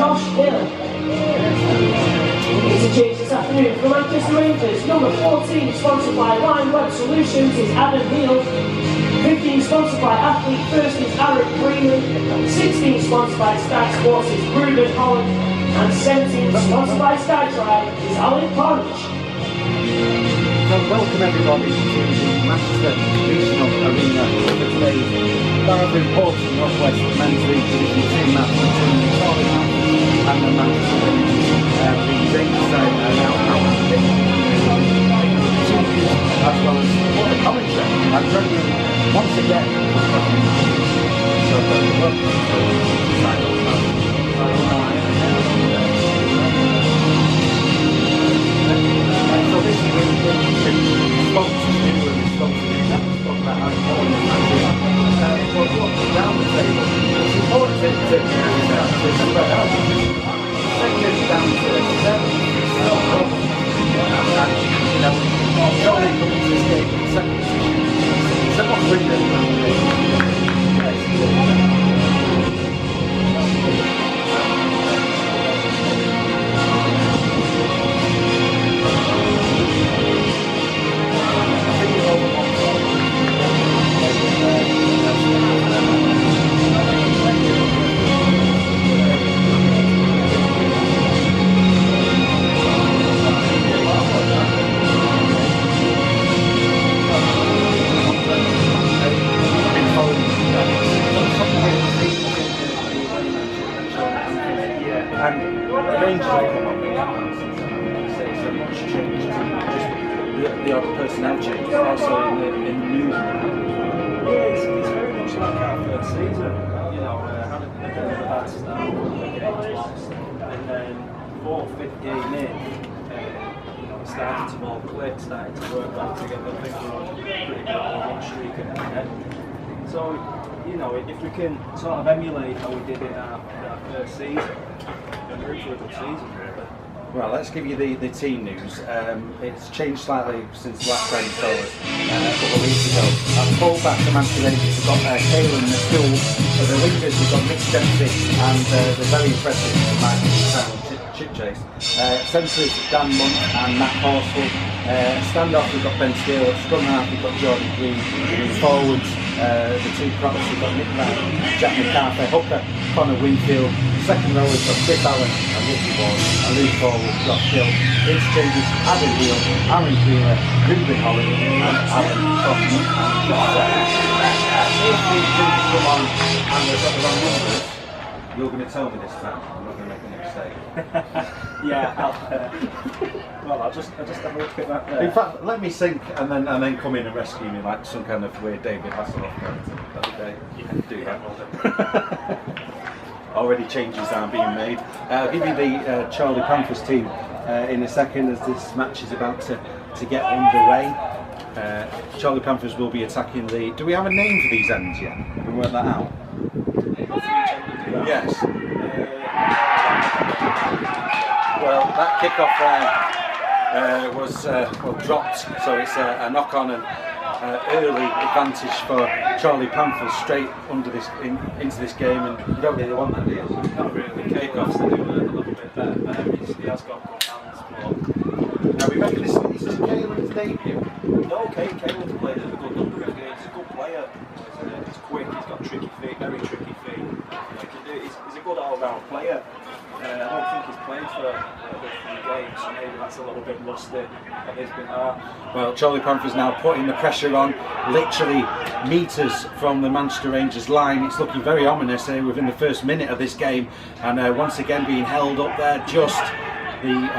Josh Hill. Interchange this afternoon for Manchester Rangers. Number 14, sponsored by Line Web Solutions, is Adam Neal. 15, sponsored by Athlete First, is Eric Freeman. 16, sponsored by Sky Sports, is Ruben Holland. And 17, sponsored by SkyDrive, is Alan Porridge. So welcome everybody to the Manchester Regional Arena for today's rather important North West Men's League Division 2 match between the Chorley and the Manchester Rangers. The Rangers side are now out of the pitch, as well as all the commentary. I'm joining you once again. So welcome to the side of the match. So this is really good. Spoke to talk about how important the match is. Well, walking down the table, it's important to spread out. Second down to 7. No problem. Chorley coming to this game in second position. Somewhat brilliant. And the Rangers have come up with so much change, just the other personnel change, also in the new. Yeah, it's very much like our first season. You know, had a bit of a bad start, and then fourth, fifth game in, you know, started to all click, started to work well together. I think we were on a pretty good one streak at the end. So, you know, if we can sort of emulate how we did it our first season, then we're in for a good season, really. Well, let's give you the team news. It's changed slightly since the last time you saw us a couple of weeks ago. At full-back, the Manchester Rangers, we've got Caelan in the school. For the wingers, we've got Nick Dempsey and the very impressive Chip Chase. Centres, Dan Munt and Matt Horsford. Stand-off, we've got Ben Steele. Scrum half, we've got Jordan Green. Forwards, the two props, we've got Nick Brown, Jack McCarthy. Hooker, Connor Winfield. Second row, we've got Chris Allen and Ricky Ward. And loose forward, Josh Hill. Interchanges, Adam Neal, Aaron Wheeler, Ruben Holland and Alan Kaufman. If these two come on and they've got the wrong numbers, you're going to tell me this time. I'm not going to make a mistake. Yeah, I'll just have a look at that there. In fact, let me think and then come in and rescue me like some kind of weird David Hasselhoff character. Okay, you can do that. Already changes are being made. I'll give you the Chorley Panthers team in a second as this match is about to get underway. Chorley Panthers will be attacking the... Do we have a name for these ends yet? Have we worked that out? Yes. Well, that kick-off there was dropped, so it's a knock-on and early advantage for Chorley Panthers straight under into this game, and you don't really want that, do you? Not really. Kick-offs to do a little bit better. He has got good hands, but... Now we reckon this is Caelan's debut. No, Caelan's played a good number of games. He's a good player. He's quick, he's got tricky feet, very tricky feet. He's a good all-round player. I don't think he's played for a good few games, so maybe that's a little bit rusty on his behalf. Well, Chorley Panthers now putting the pressure on, literally metres from the Manchester Rangers line. It's looking very ominous within the first minute of this game, and once again being held up there, just the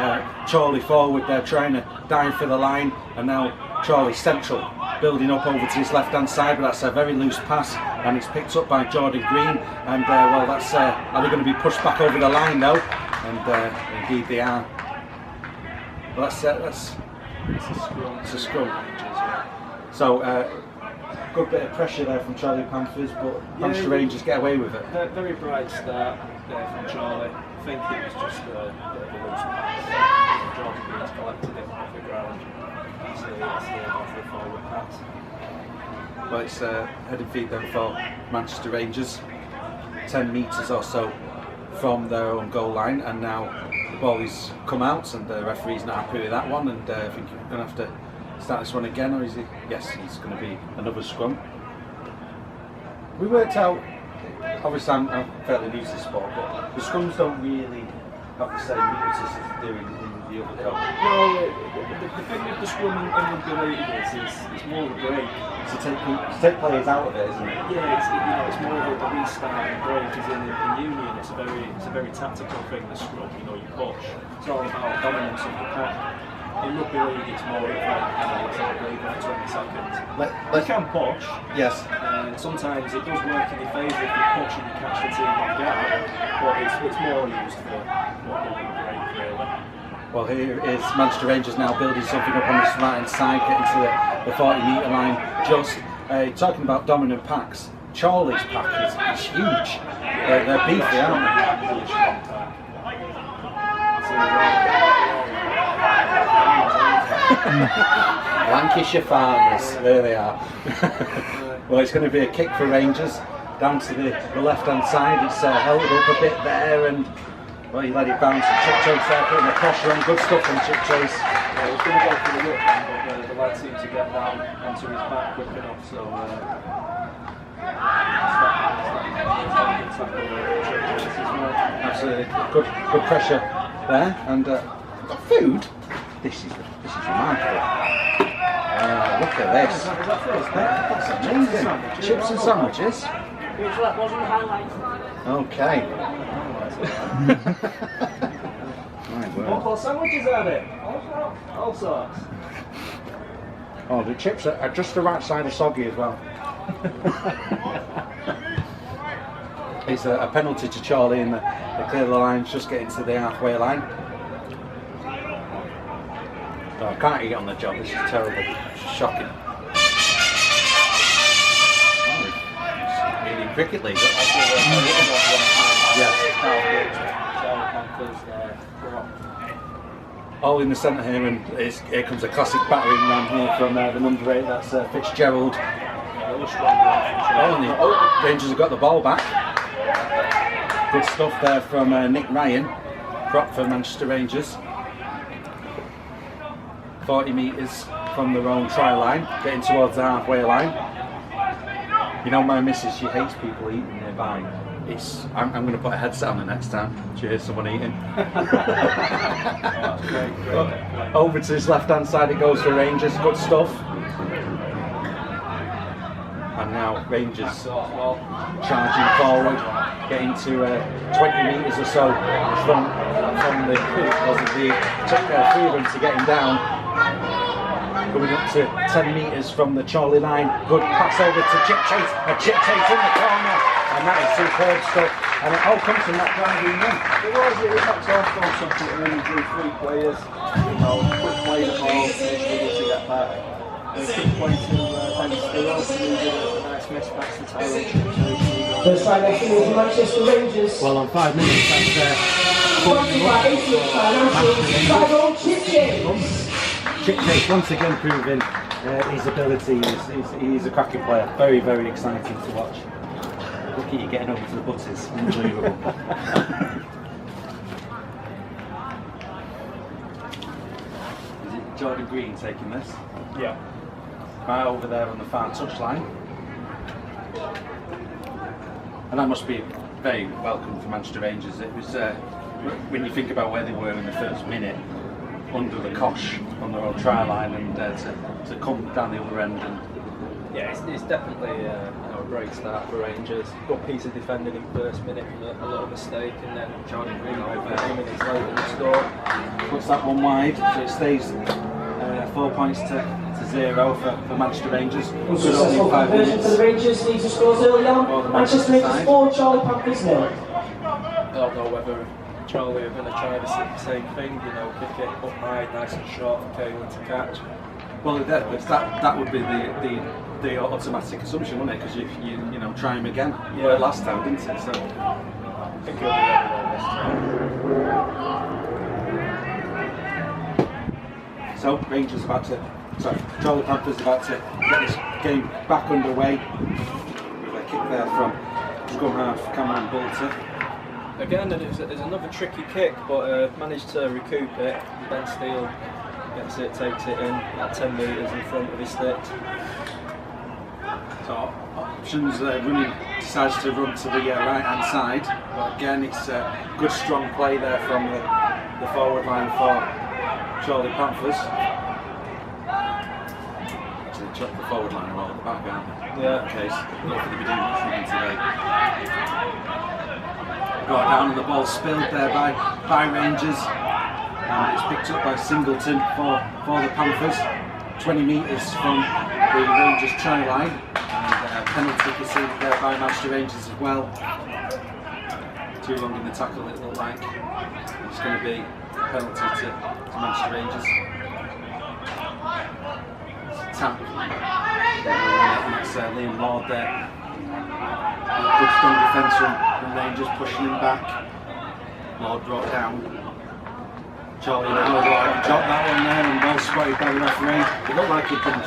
Chorley forward there trying to dive for the line, and now Chorley central building up over to his left hand side, but that's a very loose pass and it's picked up by Jordan Green, and well, that's are they going to be pushed back over the line though? And indeed they are. Well, it's a scrum. So good bit of pressure there from Chorley Panthers, but Manchester Rangers get away with it. Very bright start there from Chorley. I think it was just a bit of a loose pass. Jordan Green's collected it off the ground. It's off the forward pass. Well, it's heading feet then for Manchester Rangers. 10 metres or so from their own goal line, and now the ball is come out, and the referee's not happy with that one, and I think you're going to have to start this one again, or is he? Yes, it's going to be another scrum. We worked out, obviously I'm fairly new to the sport, but the scrums don't really have the same impetus as they do in the other code. No, the thing with the scrum in rugby league is it's more of a break. To take players out of it, isn't it? Yeah, it's more of a restart and break. As in union, it's a very tactical thing. The scrum, you push. It's all about dominance of the pack. In rugby league, it's more of it's like break every 20 seconds. You can push. Yes. Sometimes it does work in your favour if you push and you catch the team off guard, but it's more used for what we break really. Well, here is Manchester Rangers now building something up on this right hand side, getting to the 40-metre line. Just talking about dominant packs, Chorley's pack is huge. They're beefy, aren't they? Lancashire Farmers, there they are. Well, it's going to be a kick for Rangers down to the left hand side. It's held up a bit there, and well, he let it bounce, and Chip Chase there putting the pressure on. Good stuff from Chip Chase. Yeah, we're going to go for the whip, but the lad seemed to get down onto his back quick enough, so absolutely good pressure there, and the food. This is remarkable. Look at this. That's amazing. Chips and sandwiches. That wasn't the highlight. Okay. What sandwiches are there? All sorts. Oh, the chips are just the right side of soggy as well. It's a penalty to Chorley, and they clear the lines, just getting to the halfway line. Oh, I can't eat on the job, this is terrible. Shocking. Eating cricket league. Yes. All in the centre here, and here comes a classic battering ram here from the number 8, that's Fitzgerald. And the Rangers have got the ball back. Good stuff there from Nick Ryan, prop for Manchester Rangers. 40 metres from their own try line, getting towards the halfway line. You know, my missus, she hates people eating nearby. I'm going to put a headset on the next time. Do you hear someone eating? Over to his left hand side it goes for Rangers, good stuff. And now Rangers charging forward, getting to 20 metres or so from the three of them to getting down. Coming up to 10 metres from the Chorley line. Good pass over to Chip Chase. A Chip Chase in the corner. And that is superb stuff. And it all comes from that driving run. That's also something that really drew 3 players. Quick play the ball, struggle to get back. Quick play to Penny Steele, who did a nice miss pass to Tyrone Chip Chase. First time action is Manchester Rangers. Well, on 5 minutes, that's Sponsored by ATH Financial, Tyrone Chip Chase. Chip Chase once again proving his ability. He's a cracking player. Very, very exciting to watch. Look at you getting over to the butters. Unbelievable. Is it Jordan Green taking this? Yeah. Right over there on the far touchline. And that must be very welcome for Manchester Rangers. It was, when you think about where they were in the first minute, under the cosh on their own try line, and to come down the other end. And yeah, it's definitely a great start for Rangers. Good piece of defending in first minute from a little mistake, and then Jordan Green over 2 minutes later and score. Puts that one wide, so it stays 4 points to 0 for Manchester Rangers. Successful conversion for the Rangers. Leeds scores early on. Manchester Rangers 4, Chorley Panthers 0. I don't know whether Chorley are going to try the same thing, kick it up high, nice and short for Caelan to catch. Well, that would be the automatic assumption, wouldn't it? Because you try him again. Yeah, last time, didn't it? So I think he'll be ready this time. So Rangers Chorley Panthers about to get this game back underway. A kick there from scrum half Cameron Bolter. Again, it was another tricky kick, but managed to recoup it. Ben Steele gets it, takes it in at 10 metres in front of his stick. So options running, decides to run to the right hand side, but again it's good strong play there from the forward line for Chorley Panthers. Actually chuck the forward line all at the back, aren't they? Yeah. In that case, not going to be doing much running today. Got down and the ball spilled there by Rangers, and it's picked up by Singleton for the Panthers, 20 metres from the Rangers try line, and a penalty conceded there by Manchester Rangers as well. Too long in the tackle it looked like. It's going to be a penalty to Manchester Rangers. Tap. That's Liam Lord there. Good strong defence from Rangers, pushing him back. Lord brought down. Chorley now dropped that one there and well spotted by the referee. It looked like he'd been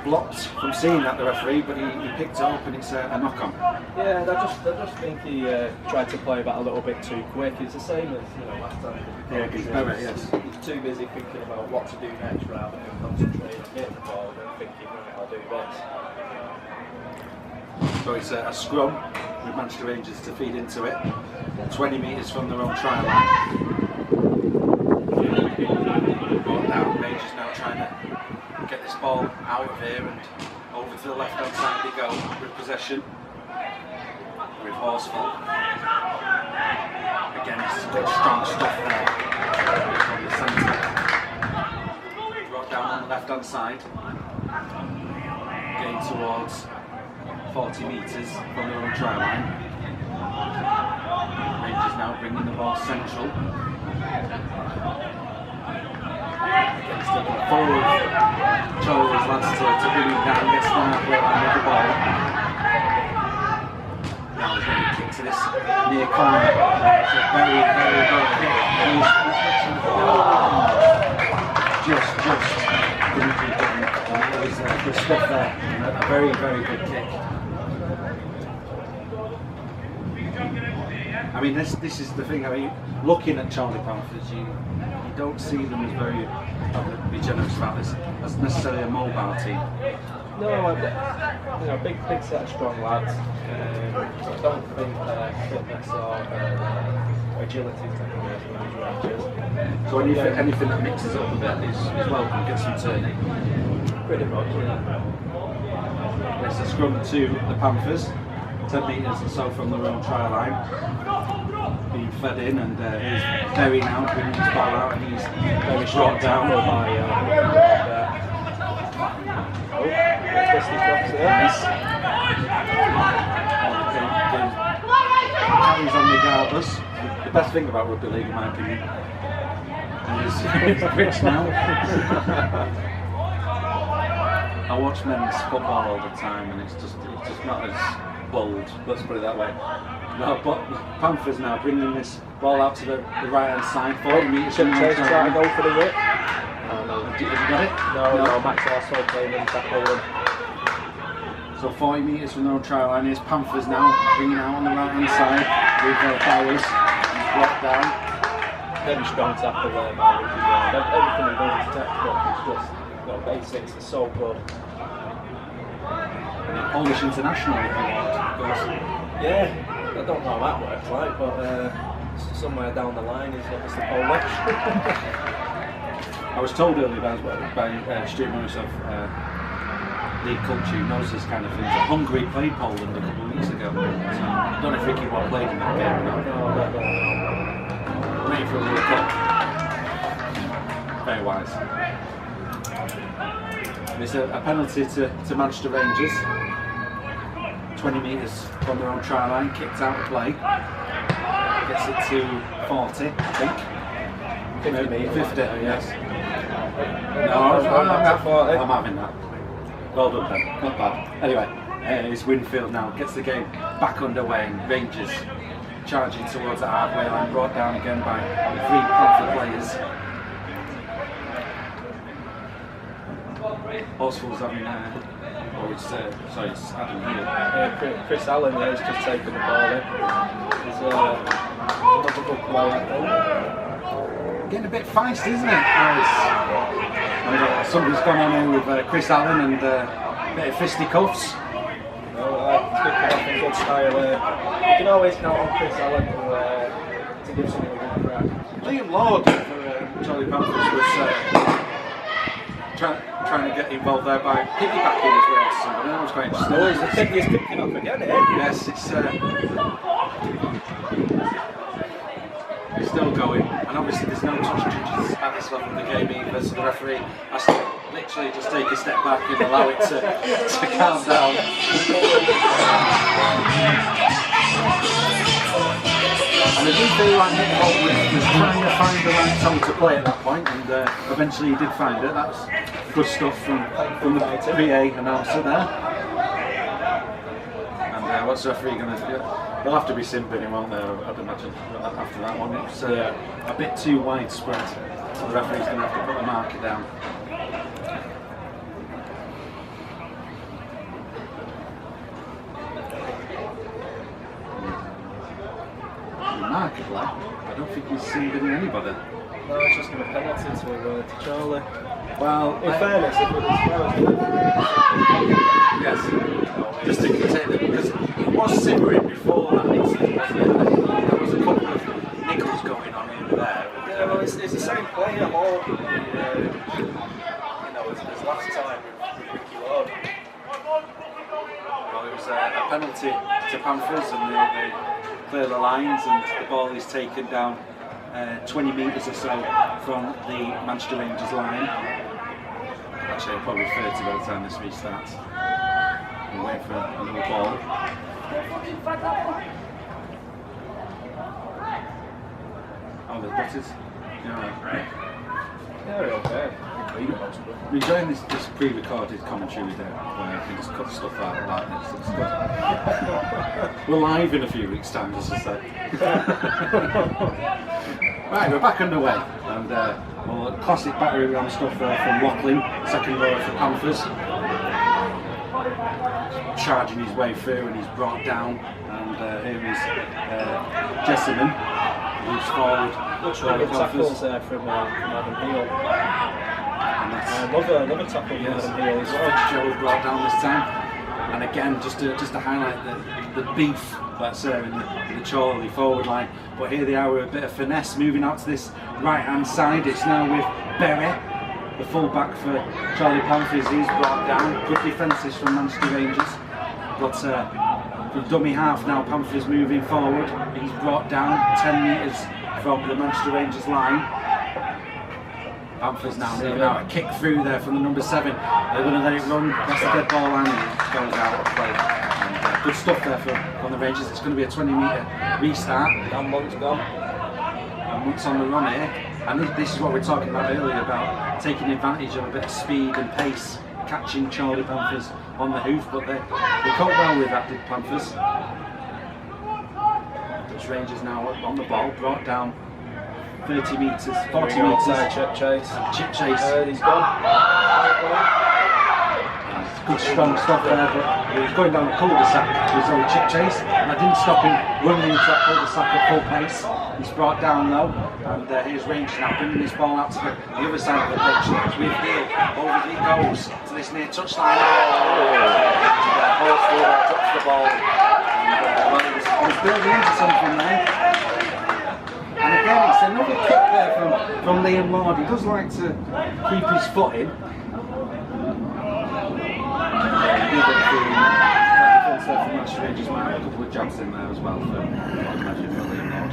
blocked from seeing that, the referee, but he picked it up and it's a knock on. Yeah, I just think he tried to play that a little bit too quick. It's the same as last time. Yeah, against Barrett, yes. He's too busy thinking about what to do next rather than concentrating on getting the ball and thinking, I'll do this. So it's a scrum with Manchester Rangers to feed into it. 20 metres from their own try line. Now Rangers now trying to get this ball out of here and over to the left hand side they go with possession. With Horsfall. Again, this is good strong stuff there from the centre. Brought down on the left hand side. Getting towards 40 metres from their own try line. Rangers now bringing the ball central. Against the forward, Chorley's lads to bring him down, gets the halfway line with the ball. Now there's going to be a kick to this near corner. It's a very, very good kick. Just didn't keep it. It was good stuff there. A very, very good kick. I mean, this is the thing. I mean, looking at Chorley Panthers, you don't see them as very, I'll be generous about this, as necessarily a mobile team. No, big set of strong lads. I don't think fitness or agility is taken away from Rangers. So anything that mixes it up a bit is welcome, gets some turning. Pretty much, yeah. It's a scrum to the Panthers, 10 metres or so from their own try line. Being fed in, and here's Berry now bringing his ball out, and he's very short down. Nice. Carries on regardless. The best thing about rugby league, in my opinion, is the pitch now. I watch men's football all the time, and it's just not as bold. Let's put it that way. No, but Panthers now bringing this ball out to the right hand side. 40 metres. Chase trying to go for the whip. Have you got it? No, Max also playing in tackle. So 40 metres from their own try line. Here's Panthers now bringing out on the right hand side with Bowers. He's blocked down. Very strong tackle there, Mary. Everything he does is textbook. It's just basics are so good. Polish international, if you want, of course. Yeah. I don't know how that works like, but somewhere down the line he's obviously Polish. I was told earlier by Stuart Morris of league culture, who knows this kind of things, that Hungary played Poland a couple of weeks ago. So I don't know if Ricky Watt played in that game or not. No, I don't know. Waiting for a World Cup. Very wise. There's a penalty to Manchester Rangers. 20 metres from their own try line, kicked out of play. Gets it to 40, I think. 50 metres. 50, yes. I'm having that. Well done, Ben. Not bad. Anyway, it's Winfield now. Gets the game back underway, and Rangers charging towards the halfway line, brought down again by the 3 Panther players. Horsfall's having Oh, it's sorry, it's Adam Hill. Chris Allen has just taken the ball in. He's another good player. Getting a bit feisty, isn't it? Something's gone on here with Chris Allen and a bit of fisticuffs. It's good enough in good style. You can always count on Chris Allen to give something a good crack. Liam Lord for Chorley Panthers was trying to get involved there by piggybacking his way to somebody. That was quite interesting. Oh, he's picking up again, eh? Yes, it's still going, and obviously there's no touch judges at this level of the game either, so the referee has to literally just take a step back and allow it to calm down. And I do feel like Nick Holt was trying to find the right song to play at that point, and eventually he did find it. That's good stuff from the PA announcer there. And what's the referee going to do? They'll have to be simping him, won't they? I'd imagine after that one. It's a bit too widespread, so the referee's going to have to put the marker down. Remarkably, I don't think he's simping anybody. No, it's just going to penalty to Chorley. Well, in fairness, if it was yes, just to take them, because it was simmering before that incident, wasn't it? There was a couple of nickels going on in there. Yeah, well, it's the same player all, as last time with Ricky Lord. Well, it was a penalty to Panthers, and they clear the lines, and the ball is taken down 20 metres or so from the Manchester Rangers line. Actually, probably 30 by the time this restarts. We'll wait for another ball. Oh, there's butters. Yeah, Yeah, okay. I'm enjoying this pre-recorded commentary we do, where I can just cut stuff out like this. It's good. We're live in a few weeks' time, just to say. Right, we're back underway, and classic battery ram stuff from Watling, second row for Panthers. Charging his way through, and he's brought down, and here is Jessamine, who's forward. Good tackles there from Adam Hill. And that's Another tackle from Adam Hill as well. Joe brought down this time. And again, just to highlight the beef that's in the Chorley forward line. But here they are with a bit of finesse moving out to this right hand side. It's now with Berry, the full-back for Chorley Panthers. He's brought down. Good defences from Manchester Rangers. But the dummy half now, Panthers moving forward. He's brought down 10 metres from the Manchester Rangers line. Panthers now moving out, a kick through there from the number 7. They're going to let it run, that's the dead ball line, and it goes out of play. And good stuff there from the Rangers. It's going to be a 20-metre restart. And one's gone. And once on the run here, and this is what we were talking about earlier, about taking advantage of a bit of speed and pace, catching Chorley Panthers on the hoof, but they coped well with that, did Panthers. Dutch Rangers now on the ball, brought down 30 metres, 40 metres. Chip chase. Chip chase. He's gone. Good strong stuff there, but he was going down the cul-de-sac with his old chip chase, and I didn't stop him running into that cul-de-sac at full pace. He's brought down though, and here's Rangers now bringing this ball out to the other side of the pitch. With Hill, over he goes to this near touchline. Horsfield touched the ball. And, he was building into something there. And again, it's another kick there from Liam Lord. He does like to keep his foot in. Defence there from Manchester Rangers might have a couple of jabs in there as well for Liam Lord.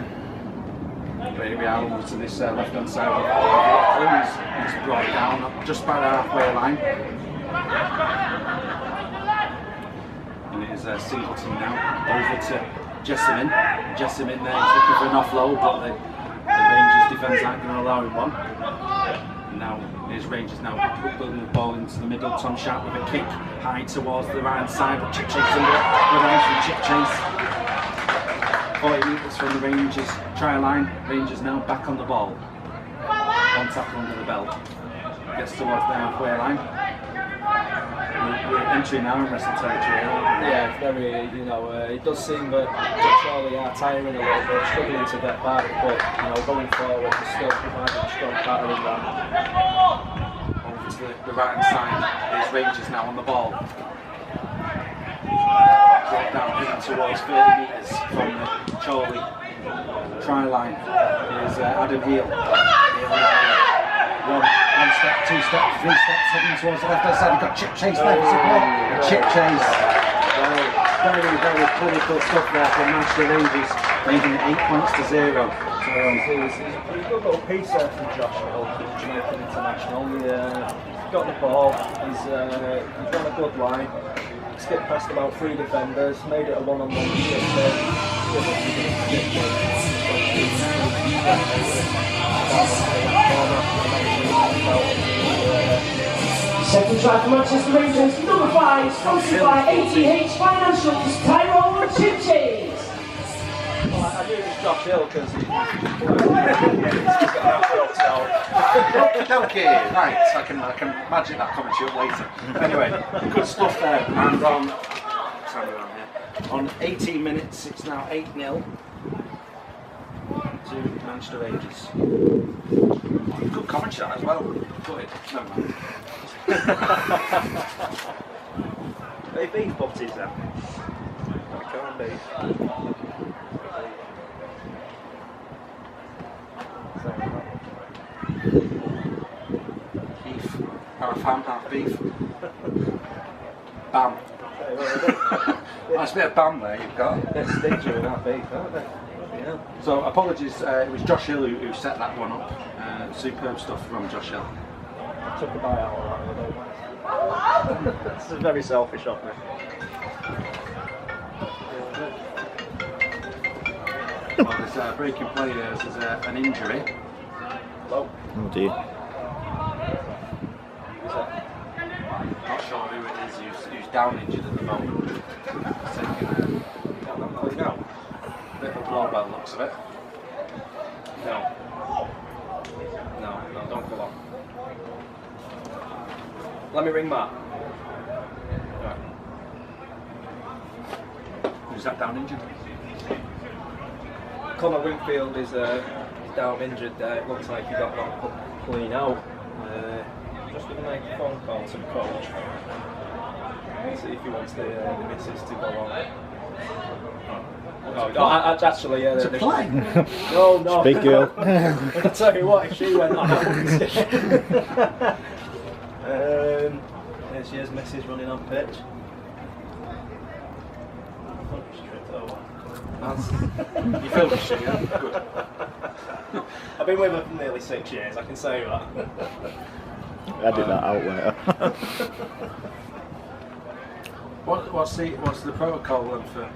But here we are over to this left hand side of Watling. He's brought down just by the halfway line. And it is Singleton now over to Jessamine. Jessamine there, he's looking for an offload, but the Rangers defence aren't going to allow him one. And now here's Rangers now putting the ball into the middle. Tom Sharp with a kick high towards the right hand side, but Chip Chase under it. Good eyes from Chip Chase. 40 metres from the Rangers try line. Rangers now back on the ball. One tackle under the belt. Gets towards the halfway line. We're entering now in wrestling territory, aren't we? Yeah, very, it does seem that Chorley are tiring a little bit, struggling to get back, but, going forward, they're still providing a strong battering ram. Over to the right hand side, there's Rangers now on the ball. Drop down, heading towards 30 metres from the Chorley try line. Here's Adam Heel. One step, two steps, three steps, heading towards the left hand side. We've got Chip Chase there for support. Chip Chase. Very, very clinical stuff there from Manchester Rangers, making it 8 points to 0. So it's a pretty good little piece there from Josh Hill, the Jamaican international. He's got the ball, he's on a good line. Skipped past about 3 defenders, made it a one-on-one Second try for Manchester Rangers, number 5, sponsored by ATH Financials, Tyrone Chip Chase. Well, I knew it was Josh Hill because he's got Okay, right, I can magic that commentary up later. Anyway, good stuff there, and on 18 minutes, it's now 8-0 to Manchester Rangers. Good commentary as well. Good. No man. They beat butties then. They can't be. Beef. Half ham, half beef. Bam. Nice bit of bam there you've got. They're stingy with that beef, aren't they? Yeah. So apologies, it was Josh Hill who set that one up. Superb stuff from Josh Hill. Took a bite out of that. This is very selfish of me. Well, there's a breaking play here, there's an injury. Hello. Oh dear. Not sure who it is who's down injured at the moment. He's taking a bit of a blow by the looks of it. No, don't go on. Let me ring Matt. Right. Who's that down injured? Connor Wingfield is down injured there. It looks like he got knocked clean out. Just going to make a phone call to the coach. See if he wants the missus to go on. No, actually, yeah. To play? No. Big girl. I'll tell you what, if she went on. There she is, missus running on pitch. You feel the shit, yeah? Good. I've been with her for nearly 6 years, I can say that. Edit that out later. What's the protocol then for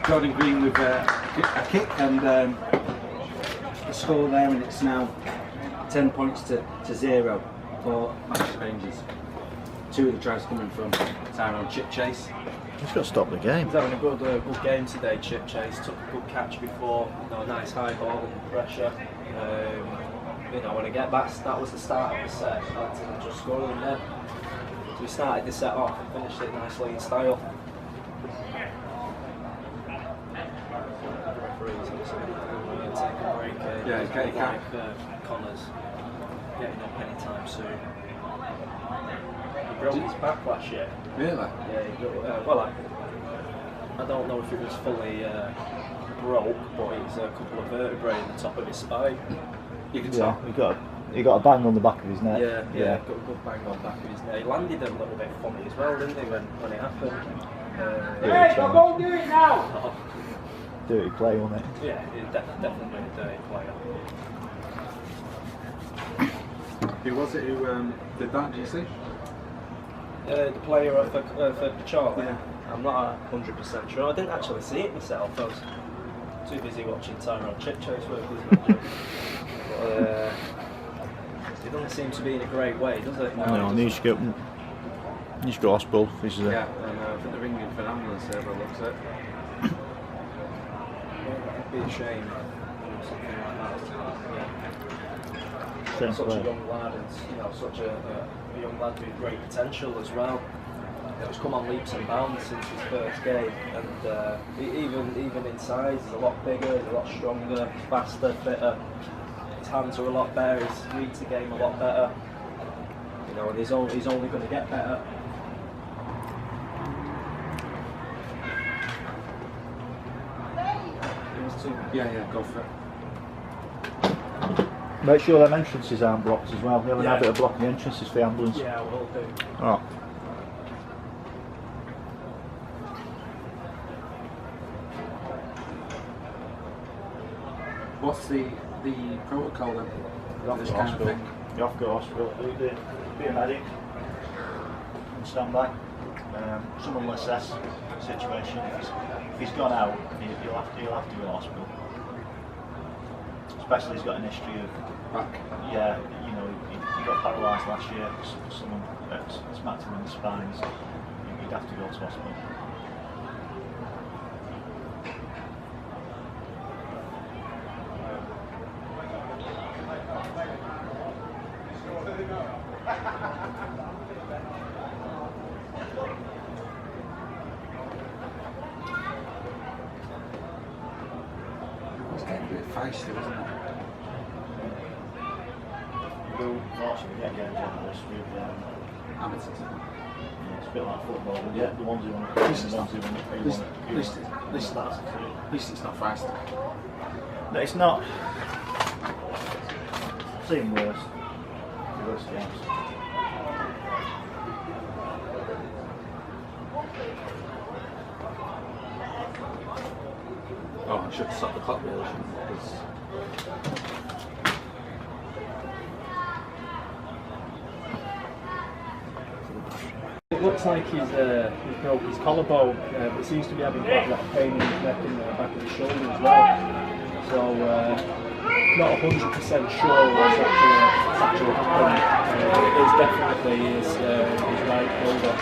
Jordan Green with a kick and a score there, and it's now 10 points to 0 for Manchester Rangers. 2 of the tries coming from Tyrone Chip Chase. He's got to stop the game. He's having a good game today, Chip Chase. Took a good catch before, a nice high ball and pressure. When again, that was the start of the set. Panthers just scoring there. So we started the set off and finished it nicely in style. The referees obviously take a break. Yeah, he's getting like Connor's getting up anytime soon. He broke his back last year. Really? Yeah, he broke, I don't know if it was fully broke, but it's a couple of vertebrae in the top of his spine. You can Yeah, tell. he got a bang on the back of his neck. Yeah, got a good bang on the back of his neck. He landed a little bit funny as well, didn't he, when it happened? Hey, I won't do it now! Dirty play, wasn't it? Yeah, definitely a dirty player. Who was it who did that, do you see? The player for Chorley? Yeah. I'm not 100% sure. I didn't actually see it myself. I was too busy watching Tyrone Chip Chase work his magic. It doesn't seem to be in a great way, does it? No, he's got hospital. This is Yeah, and I think they're ringing for an ambulance there, but looks it. It'd be a shame. something like that. Fair Such play. a young lad, and such a young lad with great potential as well. He's come on leaps and bounds since his first game, and even in size, he's a lot bigger, he's a lot stronger, faster, fitter. His hands are a lot better. He reads the game a lot better. And he's only going to get better. Yeah, go for it. Make sure them entrances aren't blocked as well. We have a habit of blocking the entrances for the ambulance. Yeah, we'll do. Oh. What's the protocol then? You have to go hospital. You have to go to hospital. Be a medic and stand by. Someone will assess the situation. If he's gone out, he'll have to go to hospital. Especially he's got an history of Back. Yeah, he got paralysed last year. Someone smacked him in the spine. So he'd have to go to hospital. It's getting a bit feisty, isn't it? Fortunately, we get games like this with Amateurs. it's a bit like football. Yeah. The ones who want to At least it's not. At At least it's not fast. No, it's not. Seen worse. Worse games. Oh, I should stop the clock really, shouldn't I? 'Cause It looks like he's broke his collarbone, but he seems to be having quite a lot of pain in his neck and the back of his shoulder as well. So, not 100% sure what's actually happened. It is definitely his right shoulder.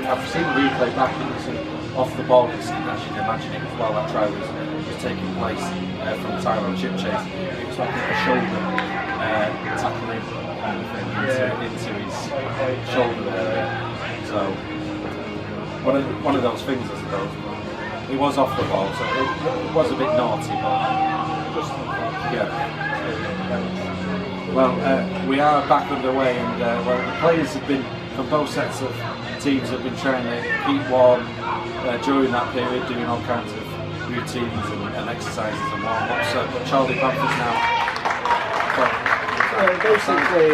I've seen replay back and off the ball, as you can imagine it as well. That try was taking place from Tyler chip chase. It was like a shoulder tackling kind of thing into his shoulder area. So one of those things, I suppose. He was off the ball, so it was a bit naughty, but just yeah. Well, we are back underway, and well, the players have been from both sets of teams have been trying to keep warm during that period, doing all kinds of routines and exercises and warm-ups. But Chorley Panthers now. Basically,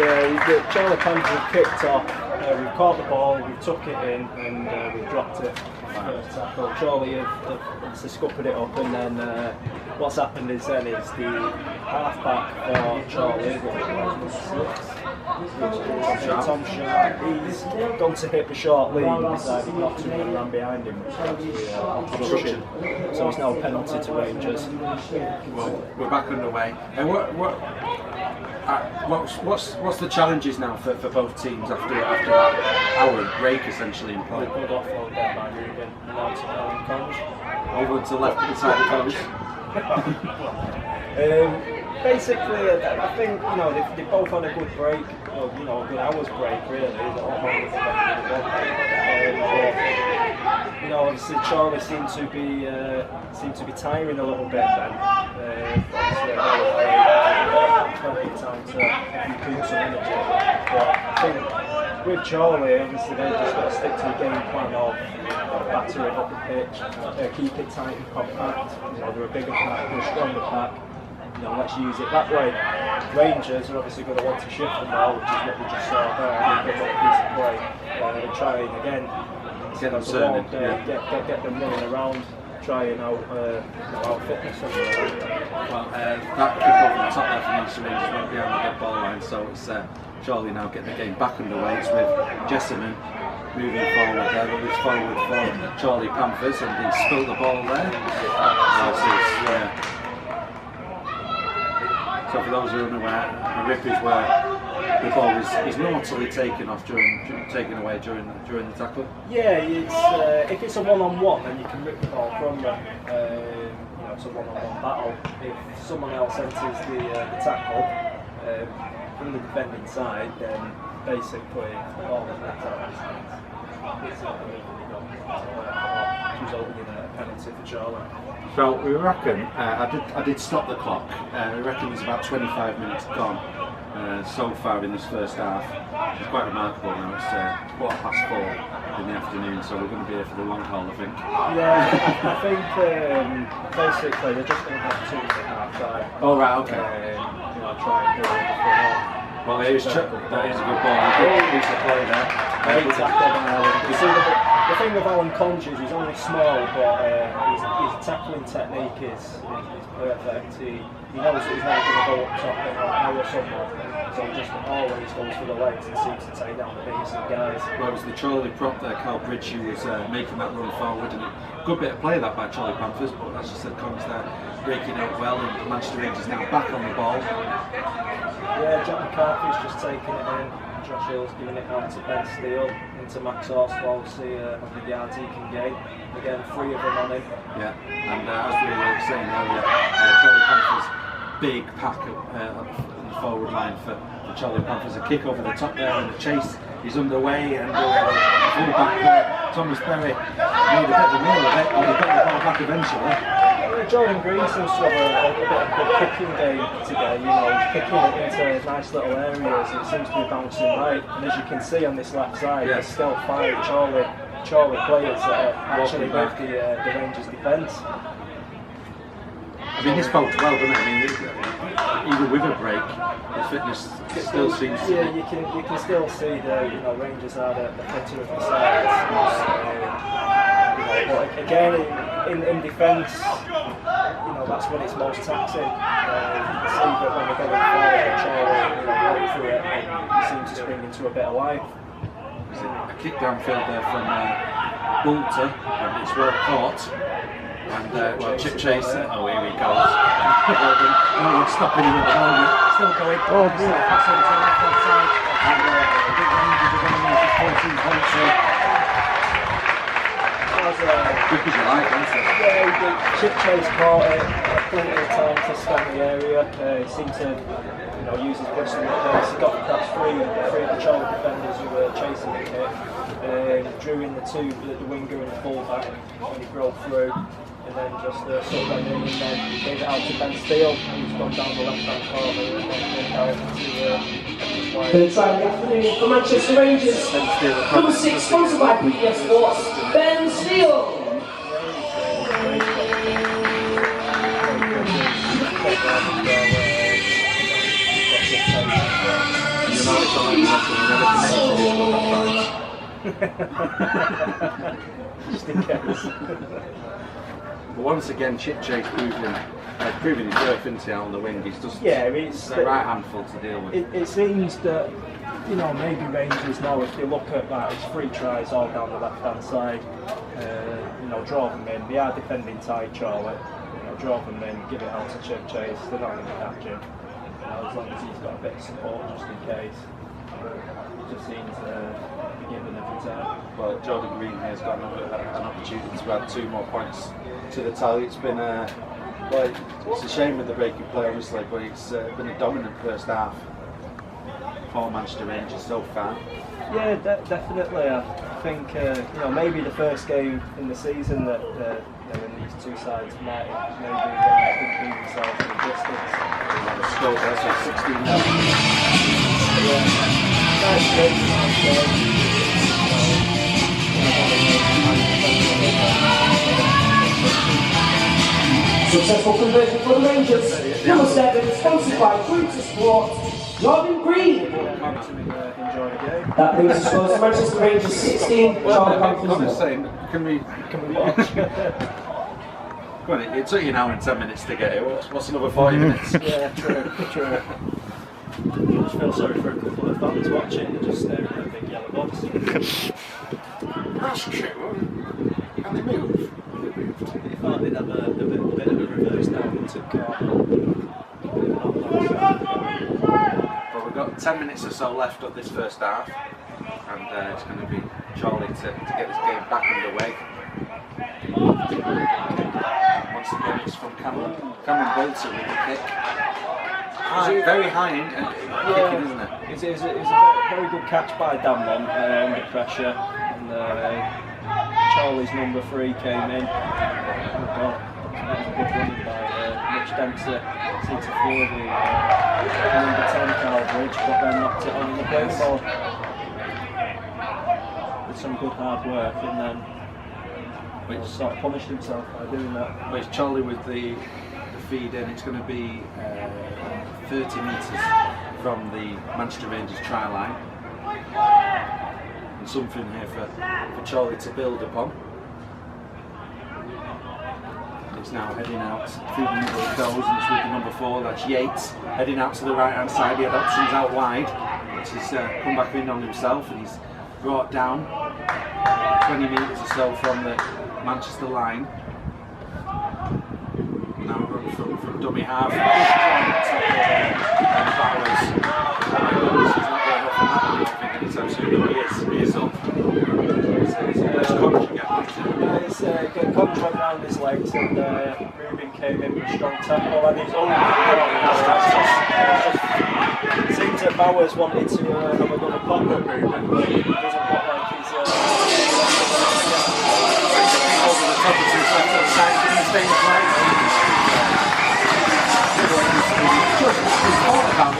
the Chorley Panthers have kicked off. We've caught the ball, we've took it in, and we've dropped it. First tackle. Chorley have obviously scuppered it up, and then what's happened is the halfback for Chorley, Tom Sharp, he's gone to hit the short lead and decided not to and ran behind him, which is obstruction. So it's now a penalty to Rangers. Well, we're back underway. And what's the challenges now for both teams after that hour break essentially in play? Good offload there by Ruben, and now to Conge. Over to the left hand side of the coach. Basically, I think they both had a good break, a good hour's break really. Obviously Chorley seemed to be tiring a little bit then. Obviously, plenty of time to recoup some energy. But I think with Chorley, obviously they've just got to stick to the game plan of batter it up the pitch, keep it tight and compact. They're a bigger pack, they're a stronger pack. Let's use it that way. Rangers are obviously going to want to shift the ball, which is what we just saw there. They've got a piece of play. They're trying again. Get them turning. Get them running around, trying out fitness. Well, that kick over the top there from East Rangers went behind the dead ball line, so it's Chorley now getting the game back underway. It's with Jessamine moving forward there, but it's forward for Chorley Panthers, and he spilled the ball there. So for those who are unaware, a rip is where the ball is naughtily taken away during the tackle. Yeah, if it's a one-on-one, then you can rip the ball from them. down to one-on-one battle. If someone else enters the tackle from the defending side, then basically all of that it's not going to resulting in a penalty for Chorley. So we reckon, I did stop the clock, we reckon there's about 25 minutes gone so far in this first half. It's quite remarkable now, it's 4:15 in the afternoon, so we're going to be here for the long haul, I think. Yeah, I think basically they're just going to have 2 at half time. Oh right, okay. Try and do it. Well, that is a good ball, good piece of play there. Great tackle by Alan. You see, the thing with Alan Conges, he's only small, but his tackling technique is perfect. He knows that he's not going to go up top and outpower someone, so he just always goes for the legs and seems to take down the biggest guys. Well, it was the Chorley prop there, Carl Bridge, who was making that run forward, and good bit of play that by Chorley Panthers, but as you said, Connors there breaking out well, and Manchester Rangers now back on the ball. Yeah, Jack McCarthy's just taking it in. Josh Hill's giving it out to Ben Steele, into Max Horsfall, see how many yards he can gain. Again, 3 of them on him. Yeah, and as we were saying earlier, Chorley Panthers big pack on the forward line for Chorley Panthers. A kick over the top there, and the chase is underway, and full back there, Thomas Berry made a bit of a meal of it, and he got the ball back eventually. Jordan Green seems to have a bit of a kicking game today, he's kicking it into nice little areas, it seems to be bouncing right, and as you can see on this left side, there's still 5 Chorley players that are actually with the Rangers defence. I mean, this bodes well, doesn't it? I mean, even with a break, the fitness still seems to be... you can still see the Rangers are the fitter of the sides. But again, in defence, that's when it's most taxing. You can see that when they're going forward, Chorley, going through it, he seems to spring into a bit of life. There's a kick downfield there from Bolter, and it's well caught. And Chip Chase, oh here he goes. No one's stopping him at the moment. Still going. Oh, pass on to the left hand side. And the big Rangers are going to use his 14 points. Quick as you like, isn't it? Yeah, Chip Chase caught it, plenty of time to scan the area. He seemed to use his wrestling pace. He got across three of the Chorley defenders who were chasing the kick. Drew in the winger and the fullback when he broke through. And then just sort them in, and then gave it out to Ben Steele, who's gone down the left hand corner and then out into Third try of the afternoon for Manchester Rangers. Number 6, sponsored by PBS Sports, Ben Steele. Just in case. But once again, Chip Chase proving his worth, isn't he, on the wing? He's just it's the right handful to deal with. It seems that maybe Rangers now, if you look at that, it's 3 tries all down the left hand side. Draw them in. They are defending tight, Chorley. Draw them in, give it out to Chip Chase. They're not going to catch him. As long as he's got a bit of support, just in case. It just seems to be given every time. Well, Jordan Green here has got an opportunity to add 2 more points to the tally. It's been it's a shame with the breaking play, obviously, but it's been a dominant first half for Manchester Rangers so far. Yeah, definitely. I think maybe the first game in the season that when these 2 sides met, maybe they could beat themselves in the distance. The score there, so 16 now. Nice game. Successful conversion for the Rangers. Number 7, sponsored by Fruits Sport, Jordan Green. That brings us to Manchester Rangers 16, Chorley Panthers. Can we watch? Go on, it took you an hour and 10 minutes to get here. What's another 40 minutes? Yeah, true. I just feel sorry for a couple of fans watching, they're just staring at a big yellow box. That's true. Can they move? They thought they'd have a bit of a reverse now and took Well, we've got 10 minutes or so left of this first half, and it's going to be Chorley to get this game back underway. once again. It's from Cameron Bolter with the kick. Very high end kicking, isn't it? It's a very good catch by Damlon under pressure. And Chorley's number 3 came in. Oh God, that was a good running by Mitch Dempsey. Seemed to feel the number 10 Carl Bridge, but then knocked it on in the play ball. With some good hard work, and then he sort of punished himself by doing that. But it's Chorley with the feed in. It's going to be 30 metres from the Manchester Rangers try line. And something here for Chorley to build upon. It's now heading out through the middle of goals, and it's with the number 4, that's Yates, heading out to the right hand side. He had options out wide, which he's come back in on himself, and he's brought down 20 metres or so from the Manchester line. Now run from dummy half. And Bowers. He's not going off on that, I don't think anytime soon. No, he is up. It's Contra round his legs, and Rubin came in with a strong tackle, and he's it seems that Bowers wanted to have another pop at Rubin, but it doesn't look like he's over the top of his left hand side, in the same place.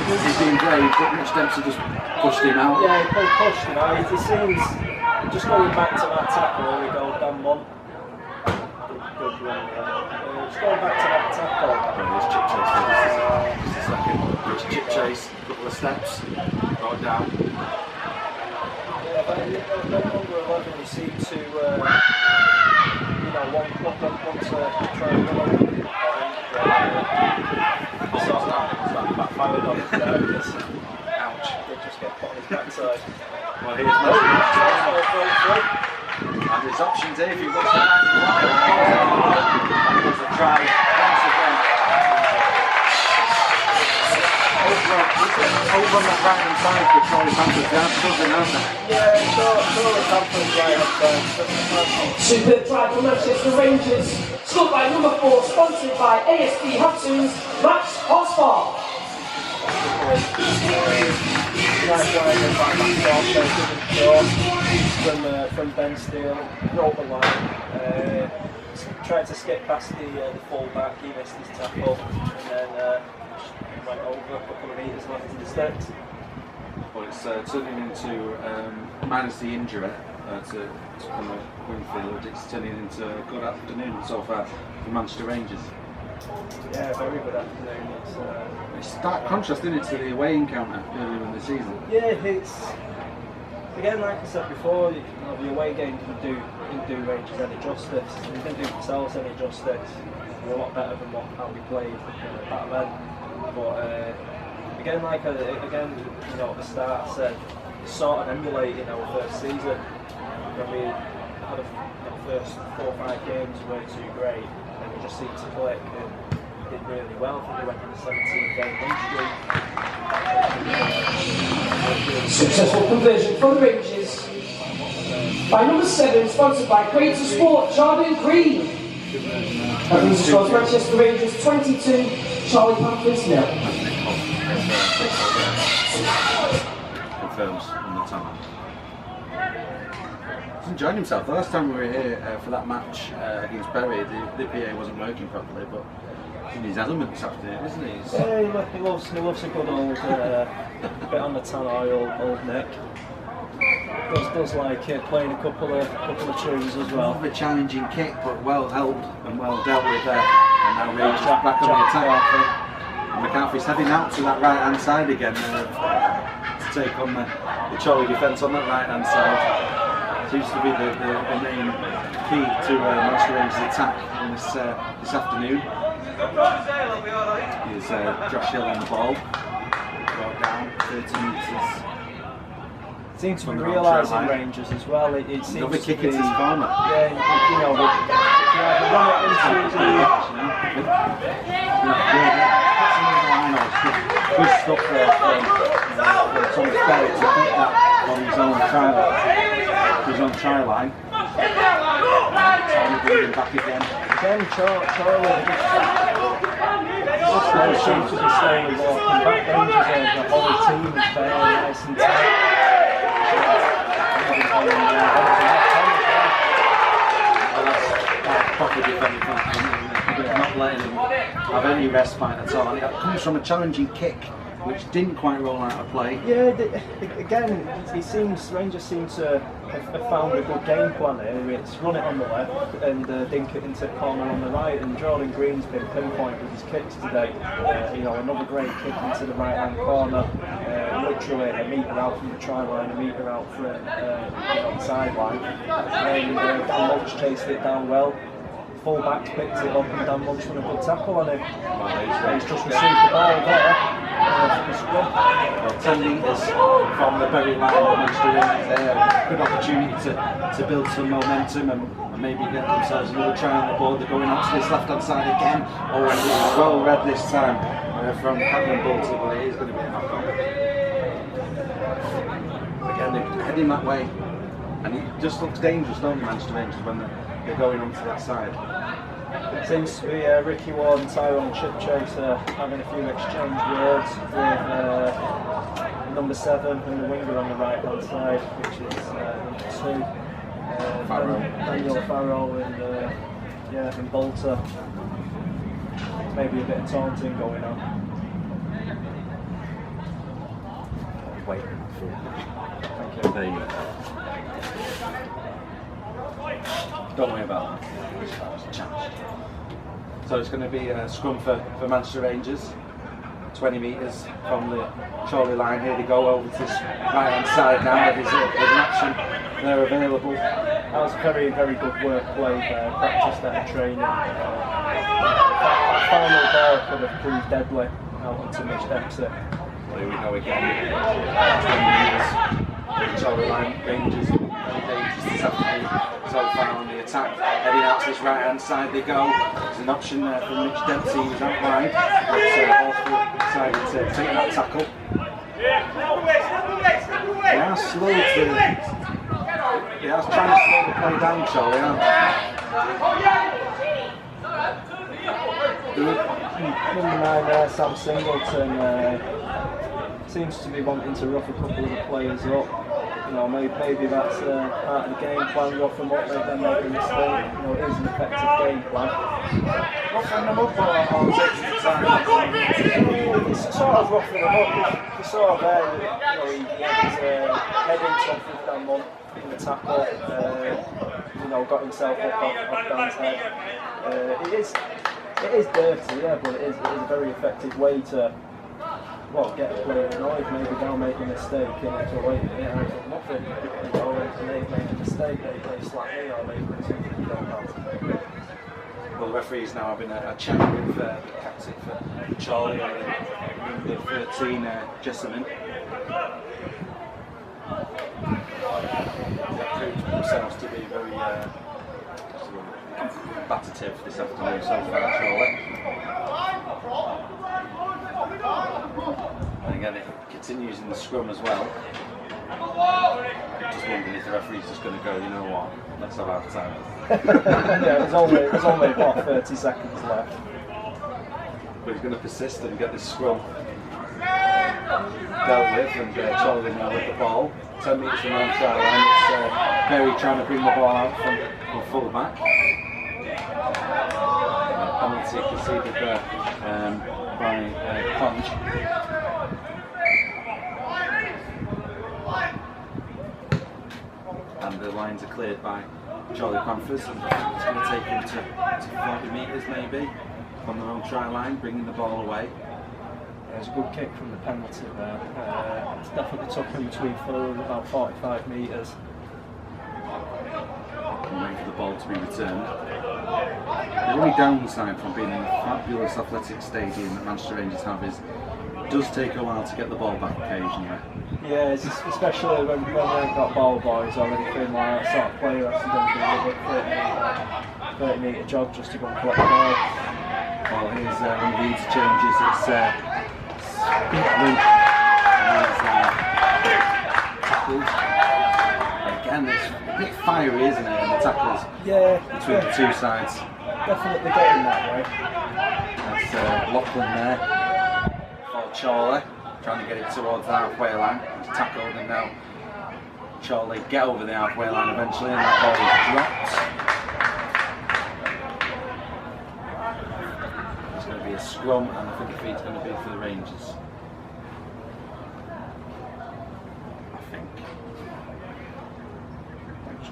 He's being brave, but Mitch Dempsey just pushed him out. Yeah, he pushed him out. He seems just going back to that tackle. Here we go, Damlon. Good run there. Just going back to that tackle. There's chip chase. Just a second. There's chip chase. A couple of steps. Brought down. Yeah, but number 11, he seemed to, want to try and run over. Backfired on his there because ouch, they just get put on his backside. Well, here's and there's options here if he wants to hang the line. That was a try once again. Over on that right hand side for Chorley Panthers, they're struggling, aren't they? Yeah, Chorley Panthers right up there. Superb try for Manchester Rangers. Scored by number 4, sponsored by ASD Hudson, Max Osbar. Nice line and back from Ben Steele, broke the line, tried to skip past the full-back, he missed his tackle, and then went over a couple of metres left in the steps. Well, it's turning into, minus the injury to Winfield, it's turning into a good afternoon so far for Manchester Rangers. Yeah, very good afternoon. It's stark contrast, isn't it, to the away encounter earlier in the season? Yeah, it's again, like I said before, the away game didn't do Rangers any justice. They didn't do themselves any justice. They were a lot better than how we played back then. But again, at the start I said, it's sort of emulating our first season when we had our first 4 or 5 games weren't too great, and we just seemed to click and did really well. I think we went on a 17-game win streak. Successful conversion from the Rangers by number 7, sponsored by Creator Sport, Jordan Green. That means it scores Manchester Rangers 22, Chorley Panthers 0. Confirms on the time. He's enjoying himself. The last time we were here for that match against Bury, the PA wasn't working properly, but in his element this afternoon, isn't he? Yeah, he loves a good old bit on the tan oil, old Nick. Does like playing a couple of tunes as well. A challenging kick, but well held and well dealt with there. And now Rangers back on the attack. And McCarthy's heading out to that right hand side again to take on the Chorley defence on that right hand side. Seems to be the main key to Manchester Rangers' attack in this afternoon. Here's Josh Hill on the ball. Brought down 30 metres. Seems to be realising Rangers as well. It seems another to kick be, into his corner. Yeah, run it into Good stuff there from Thomas Berry to keep that on his own try line. bringing back again. Again, Chorley just seems to be slowly walking back. Rangers are the whole team is very nice and tight. That's proper defending platform, not letting him have any respite at all. And it comes from a challenging kick, which didn't quite roll out of play. Yeah, again, Rangers seem to have found a good game plan here. It's run it on the left and dink it into the corner on the right. And Jordan Green's been pinpoint with his kicks today. Another great kick into the right hand corner, literally a metre out from the try line, a metre out from on the sideline. And Dan Munch chased it down well. Full-backs picked it up and Dan Munch done a good tackle on it. He's just received the ball there. 10 metres from the very line of Manchester United there. Good opportunity to build some momentum and maybe get themselves another try on the board. They're going up to this left hand side again. Oh, and it's well read this time from Captain Bolton, but it is going to be a knock on. Again, they're heading that way, and it just looks dangerous, don't they, Manchester Rangers, when they're going onto that side. It seems to be Ricky Ward and Tyrone Chipchase having a few exchange words with number 7 and the winger on the right hand side, which is number 2, Daniel Farrell and Bolter. Maybe a bit of taunting going on. Wait. Thank you. There you go. Don't worry about that. So it's going to be a scrum for Manchester Rangers. 20 metres from the Chorley line. Here they go over to this right hand side now. There's an option there available. That was very, very good work played there. Practiced that in training. That final ball could have proved deadly out onto Mitch Dempsey. Well, here we go again. 20 metres. Chorley line Rangers. Very dangerous this afternoon. So far on the attack, heading out to this right hand side they go. There's an option there for Mitch Dempsey, who's out wide. Hawthorne decided to take that tackle. They are slow to. They are trying to slow the play down, Chorley, aren't they? Number 9 there, Sam Singleton, seems to be wanting to rough a couple of the players up. Maybe that's part of the game plan, rough them up, make them make a mistake. It is an effective game plan. Roughing them up or taking the time? It's sort of roughing them up. It's sort of there, he had his heading tough with Dan Munch in the tackle, got himself up off Dan's head. It is dirty, yeah, but it is a very effective way to get a player annoyed. Maybe they'll make a mistake and it's a wait a minute out of nothing. And they make a mistake, they slap me or they put something you don't know. Well, the referee's now having a chat with the captain for Chorley and number 13, Jessamine. They proved themselves to be very combative this afternoon so far, Chorley. And again, it continues in the scrum as well. Just wondering if the referee's just going to go, you know what, let's have our time. Yeah, there's only about 30 seconds left. But he's going to persist and get this scrum dealt with, and Chorley now with the ball. 10 metres from the try line, it's Berry trying to bring the ball out from full back. Penalty conceded there by Punch. And the lines are cleared by Chorley Panthers. It's going to take him to 40 metres maybe from their own try line, bringing the ball away. There's a good kick from the penalty there. It's definitely took him between 4 and about 45 metres. And wait for the ball to be returned. The only downside from being in a fabulous athletic stadium that Manchester Rangers have is it does take a while to get the ball back occasionally. Yeah, especially when they've got ball boys already feeling like that sort of player has to go and do a 30 metre jog just to go and collect the ball. Well, here's one of the interchanges. It's Luke. And he's tackled. again, it's a bit fiery, isn't it, in the tackles between the two sides. Definitely getting that way. That's Lachlan there for Chorley, trying to get it towards the halfway line. He's tackled, and now Chorley get over the halfway line eventually, and that ball is dropped. It's going to be a scrum, and I think the feed's going to be for the Rangers.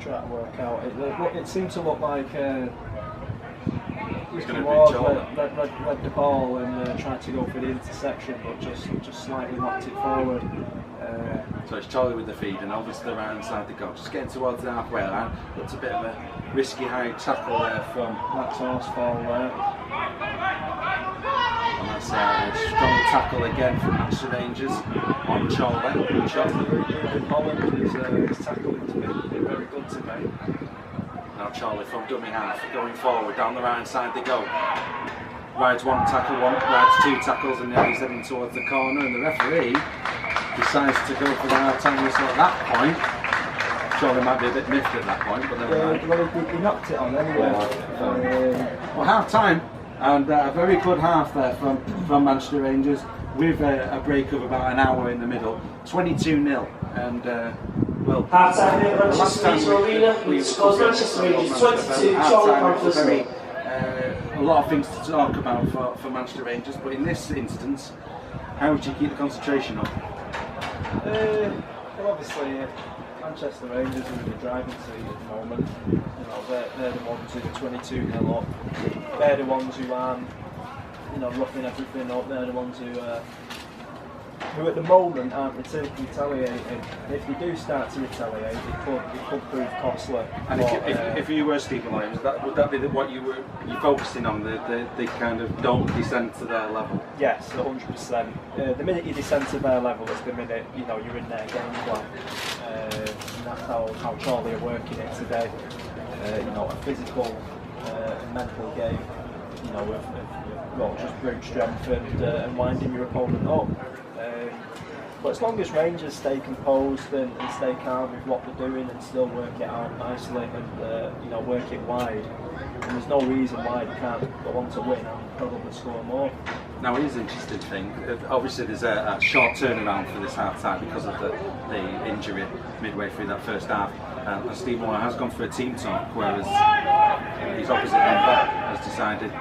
Try to work out. It seemed to look like Ricky Ward led the ball and tried to go for the intersection, but just slightly knocked it forward. So it's Chorley with the feed, and obviously the right hand side they go. Just getting towards the halfway line. Looks a bit of a risky high tackle there from Max Horsfall there. And that's a strong tackle again from Manchester Rangers on Chorley. In Holland, his tackling has been very good today. Now Chorley from dummy half, going forward, down the right hand side they go. Rides one tackle, rides two tackles, and now he's heading towards the corner, and the referee decides to go for the hard time whistle at that point. Chorley might be a bit miffed at that point, but never mind. Well, he knocked it on anyway. Well, half time, and a very good half there from Manchester Rangers, with a break of about an hour in the middle. 22-0, and well, Half-time here at Manchester Arena, with scores Manchester Rangers 22, Chorley Panthers 0. A lot of things to talk about for Manchester Rangers, but in this instance, how would you keep the concentration up? Well, obviously, Manchester Rangers are in the driving seat at the moment. You know, they're the ones who are 22-0 up. They're the ones who aren't, roughing everything up. They're the ones who at the moment aren't retaliating. And if they do start to retaliate, it could prove costly. And if you were Stephen Lyons, would that be what you're focusing on? The kind of don't descend to their level? Yes, 100%. The minute you descend to their level is the minute you're in their game plan. And that's how Chorley are working it today. A physical and mental game. With just brute strength and winding your opponent up. But as long as Rangers stay composed and stay calm with what they're doing and still work it out nicely and work it wide, and there's no reason why they can't go on to win and probably score more. Now, it is an interesting thing. Obviously, there's a short turnaround for this half time because of the injury midway through that first half. And Steve Moore has gone for a team talk, whereas his opposite member has decided to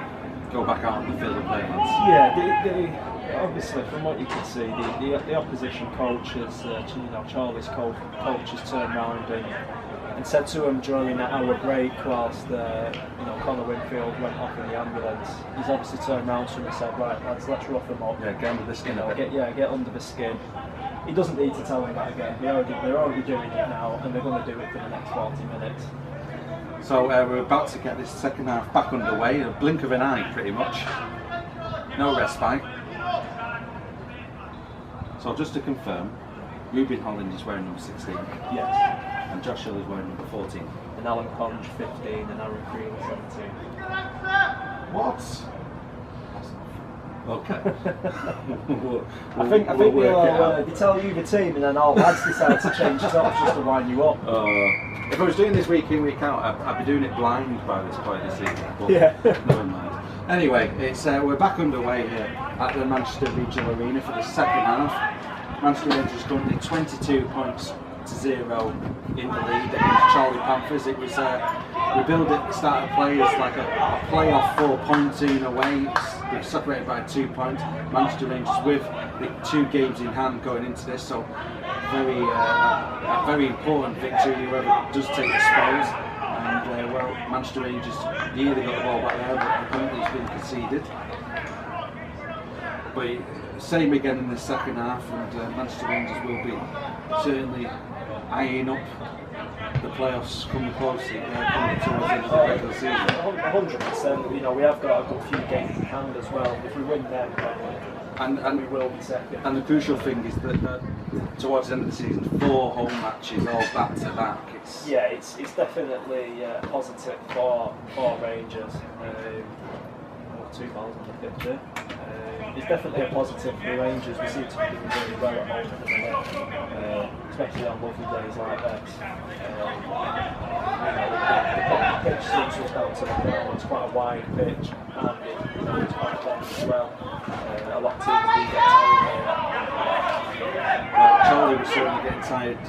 go back out on the field and play. Yeah, obviously, from what you can see, the opposition coach has, Chorley's coach has turned round and said to him during that hour break whilst Connor Winfield went off in the ambulance, he's obviously turned round to him and said, right lads, let's rough them up. Yeah, get under the skin. Get under the skin. He doesn't need to tell him that again. They're already doing it now, and they're going to do it for the next 40 minutes. So we're about to get this second half back underway, a blink of an eye pretty much. No respite. So just to confirm, Ruben Holland is wearing number 16. Yes. And Josh Hill is wearing number 14. And Alan Conge 15 and Aaron Green 17. What? Okay. I think they tell you the team and then all lads decide to change tops just to wind you up. If I was doing this week in, week out, I'd be doing it blind by this point this season. But yeah. Never mind. Anyway, it's we're back underway here at the Manchester Regional Arena for the second half. Manchester Rangers currently 22 points to 0 in the lead against Chorley Panthers. It was we built at the start of play as like a playoff 4-pointer in a way. We're separated by 2 points. Manchester Rangers with the 2 games in hand going into this, so a very important victory. Whoever does take the spoils. And Manchester Rangers nearly got the ball back there, but the penalty's been conceded. But same again in the second half, and Manchester Rangers will be certainly eyeing up the playoffs coming closely, coming towards the end of the regular season. 100%. We have got a good few games in hand as well. If we win them, and we will be second. And the crucial thing is that towards the end of the season, 4 home matches all back to back. It's definitely positive for Rangers. 2 goals on the pitch there. it's definitely a positive for the Rangers. We seem to be doing really well at home at the minute, especially on lovely days like this. The pitch seems to down to the ground. It's quite a wide pitch, and it's quite long as well. A lot of teams do get tired here. Chorley was certainly getting tired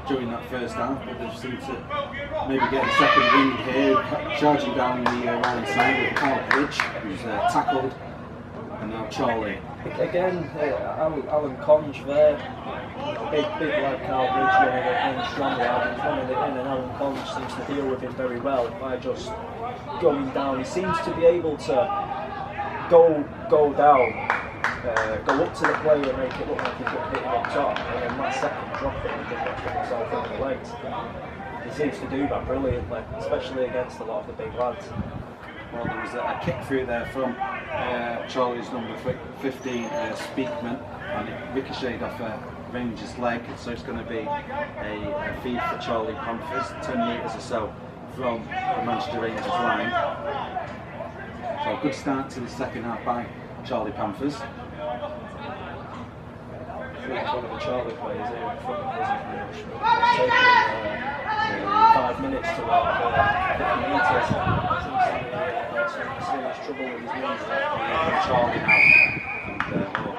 during that first half, but they seemed to maybe get a second wind here, charging down the right side with Chorley, who's tackled, and now Chorley. Again, Alan Conge there, big lad Carl Bridge running it in, strong lad, he's running it in, and Alan Conge seems to deal with him very well by just going down. He seems to be able to go down, go up to the player and make it look like he's going to hit him up top, and then last second drop it and just knock himself on the legs. He seems to do that brilliantly, especially against a lot of the big lads. Well, there was a kick through there from Chorley's number 15, Speakman, and it ricocheted off a Rangers leg, so it's going to be a feed for Chorley Panthers, 10 metres or so from the Manchester Rangers line. So a good start to the second half by Chorley Panthers. I think one of the Chorley players here in front of us is taking 5 minutes to walk 50 metres. Serious trouble with his knees there. Chorley now, and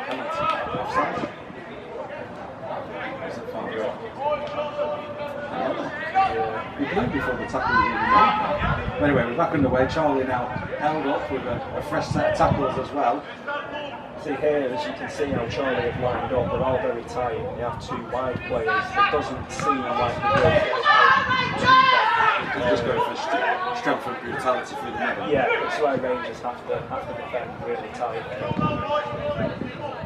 penalty offside. Is it far? We blew before the tackle was even made. But anyway, we're back underway. Chorley now held up with a fresh set of tackles as well. See here, as you can see how Chorley have lined up, they're all very tight. They have 2 wide players. It doesn't seem like They're just going for strength and brutality through the middle. yeah, that's why Rangers have to defend really tight.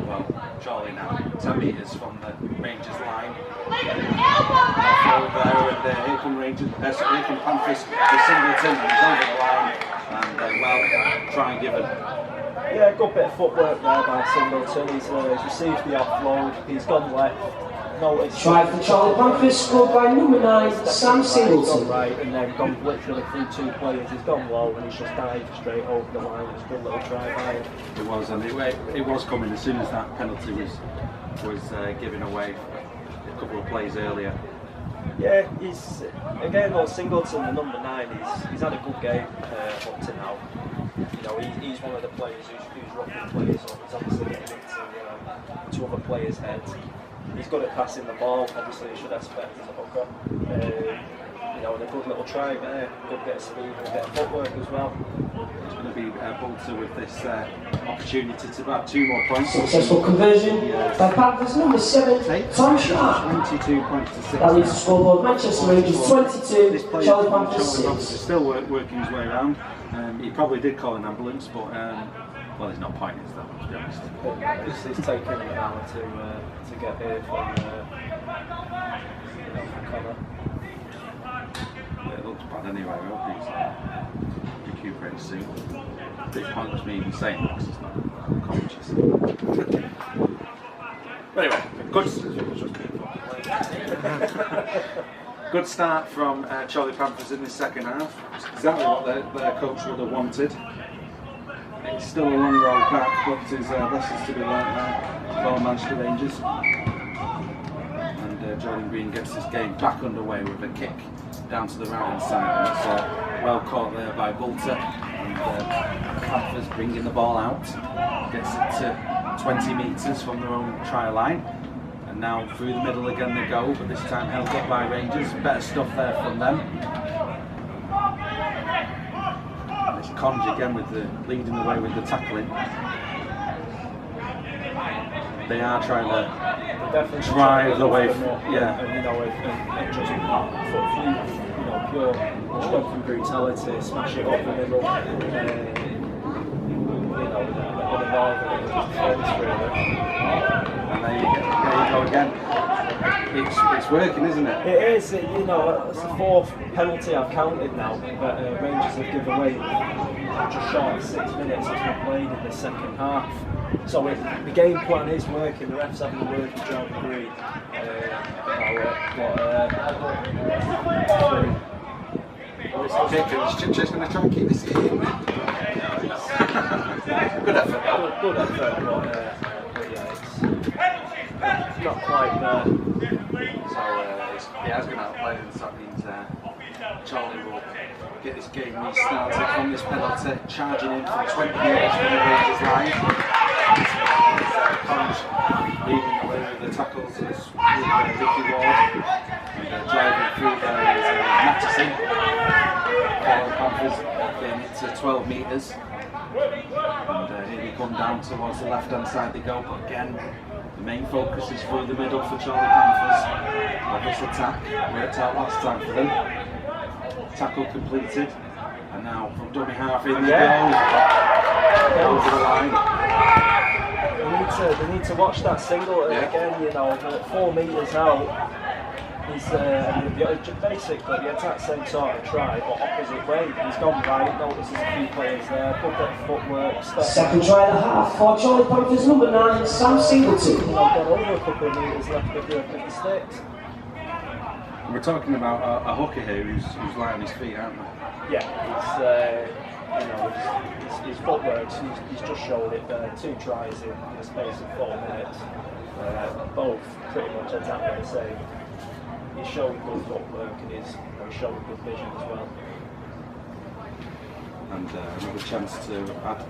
Well, Chorley now 10 metres from the Rangers line. Forward there, and here come Rangers. Here come Panthers. The Singleton is over the line, and well, try and give it. Yeah, good bit of footwork there by Singleton. He's received the offload. He's gone left. Try for Chorley Panthers, scored by number 9, Sam Singleton. He's gone right and then gone literally through 2 players. He's gone low and he's just dived straight over the line. It's a good little try by him. It was, and it was coming as soon as that penalty was given away a couple of plays earlier. Yeah, he's again on Singleton, the number 9. He's had a good game up to now. You know, he's one of the players who's roughing players up. He's obviously getting into other players' heads. He's good at passing the ball. Obviously, you should expect as a hooker. You know, and a good little try there. Good bit of speed and a bit of footwork as well. It's going to be Bolter with this opportunity to grab 2 more points. Successful conversion by Panthers number 7, Tom Sharp. 22 points to 6. That leads the scoreboard. Manchester Rangers 22, Chorley Panthers 6. Is still working his way around. He probably did call an ambulance, but well, there's no point, is there, to be honest. It's taken an hour to get here from Connor. Yeah, it looks bad anyway. I hope he's recuperating soon. A bit pointless me even saying that because it's not conscious. But anyway, good start from Chorley Panthers in the second half. It's exactly what their coach would have wanted. It's still a long road back, but there's lessons to be learned there for Manchester Rangers. And Jordan Green gets this game back underway with a kick down to the right hand side. And it's well caught there by Bolter. And Panthers bringing the ball out. Gets it to 20 metres from their own try line. And now through the middle again they go, but this time held up by Rangers. Better stuff there from them. And it's Conge again with leading the way with the tackling. They are trying to drive the way. Yeah. And you know, and just pure strength and brutality, smash it up the middle. You know, with a ball that was just defence really. And there you go again. It's working, isn't it? It is. You know, it's the 4th penalty I've counted now that Rangers have given away. Just short of 6 minutes as we played in the second half. So the game plan is working. The refs having a word with John Green. It's just going to try and keep this in. Good effort. Good effort, but yeah, it's not quite there. So he has been outplayed, and so that means Chorley will get this game restarted from this penalty, charging in from 20 metres from the Rangers line. Comes leading the way with the tackles is Ricky Ward, and driving through there is Matteson. Panthers getting it to 12 metres. And here we come down towards the left hand side they go, but again the main focus is through the middle for Chorley Panthers. This attack worked out last time for them. Tackle completed, and now from dummy half in they go over the line. They need to watch that single again, you know, 4 metres out. He's basically the exact same sort of try, but opposite way. He's gone right, notices a few players there, good bit of footwork. Second try and a half for Chorley Panthers number 9, Sam Singleton. Gone over a couple of metres left of the sticks. We're talking about a hooker here who's light on his feet, aren't we? Yeah, his footwork, he's just showed it there. 2 tries in the space of 4 minutes. Both pretty much exactly the same. He's showing good footwork and he's showing good vision as well. And another chance to add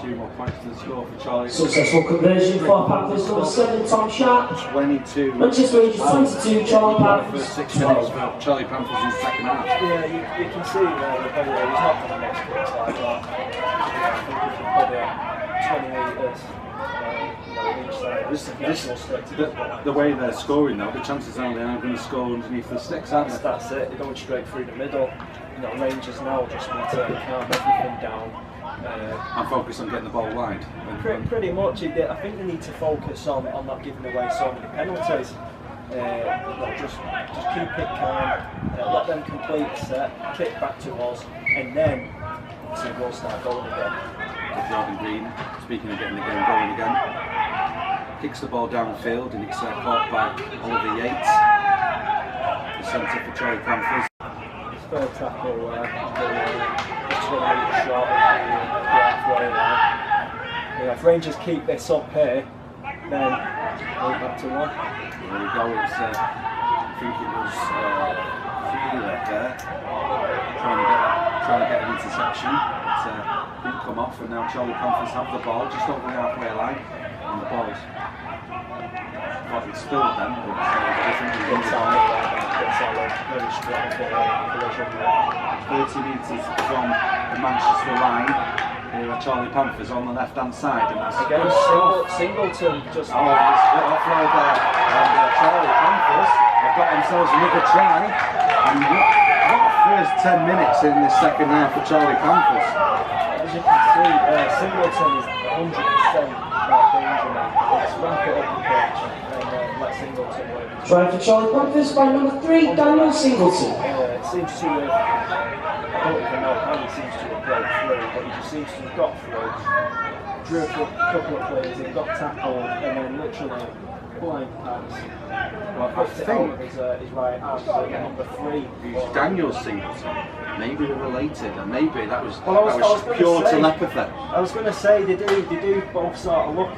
2 more points to the score for Chorley. Successful conversion for Panthers number 7, Tom Sharp. 22. Manchester Rangers 22, Chorley Panthers. First 6 minutes for Chorley Panthers in the second half. Yeah, you can see there the ball, he's not going to make kicks like that. I think if you put it 28 The way they're scoring now, the chances are they are going to score underneath the sticks, aren't they? That's it, they're going straight through the middle. You know, Rangers now just need to calm everything down. And focus on getting the ball wide. Pretty much, I think they need to focus on not giving away so many penalties. Just keep it calm, let them complete the set, kick back to us, and then we'll start going again. Jordan Green, speaking of getting the game going again, kicks the ball downfield and it's caught by Oliver Yates, the centre for Chorley Panthers. His third tackle the 20-metre shot of the halfway line. If Rangers keep this up here, then we're back to 1. There we go, it's, I think it was Freeler there, trying to get an interception. Didn't come off, and now Chorley Panthers have the ball just over the halfway line, and the ball's spilled then, but different. Very strong collision. 30 metres from the Manchester line, here are Chorley Panthers on the left hand side, and that's again Singleton just it's good offload there, and Chorley Panthers have got themselves another try, and what a first 10 minutes in this second half for Chorley Panthers. As you can see, Singleton is 100% danger man. Let's ramp it up the pitch and let Singleton work. Try for Chorley Panthers by number 3, Daniel Singleton. It seems to have, I don't even know how he seems to have broke through, but he just seems to have got through, drew a couple of plays, he got tackled, and then literally blind pass. Well, I think his right arm, number 3. who's Daniel Singleton. Maybe they're related, and maybe that was, Well, I was pure say, telepathy. I was going to say they do both sort of look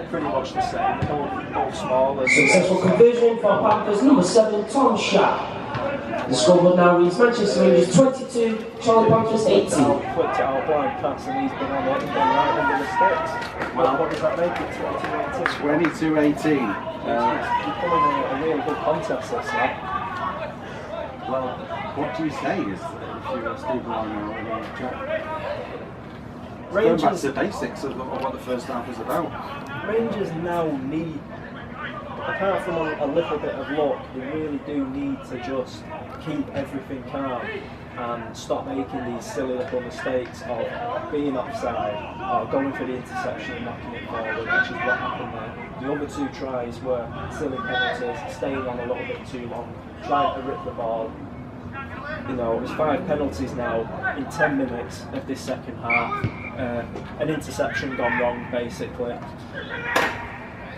pretty much the same. They're both small. Successful conversion for Panthers number 7, Tom Sharp. The scoreboard now reads Manchester Rangers 22, Chorley Panthers 18. Flipped it out, blind pass, and he's been on it and gone right under the sticks. Well, what does that make it? 22-18. He's becoming a really good contest this now. Well, what do you say if you're Steve Lyon or Jack? Going back to the basics of what the first half is about. Rangers now need, apart from a little bit of luck, they really do need to just keep everything calm and stop making these silly little mistakes of being offside or going for the interception and knocking it forward, which is what happened there. The other 2 tries were silly penalties, staying on a little bit too long, trying to rip the ball. You know, there's 5 penalties now in 10 minutes of this second half. An interception gone wrong, basically.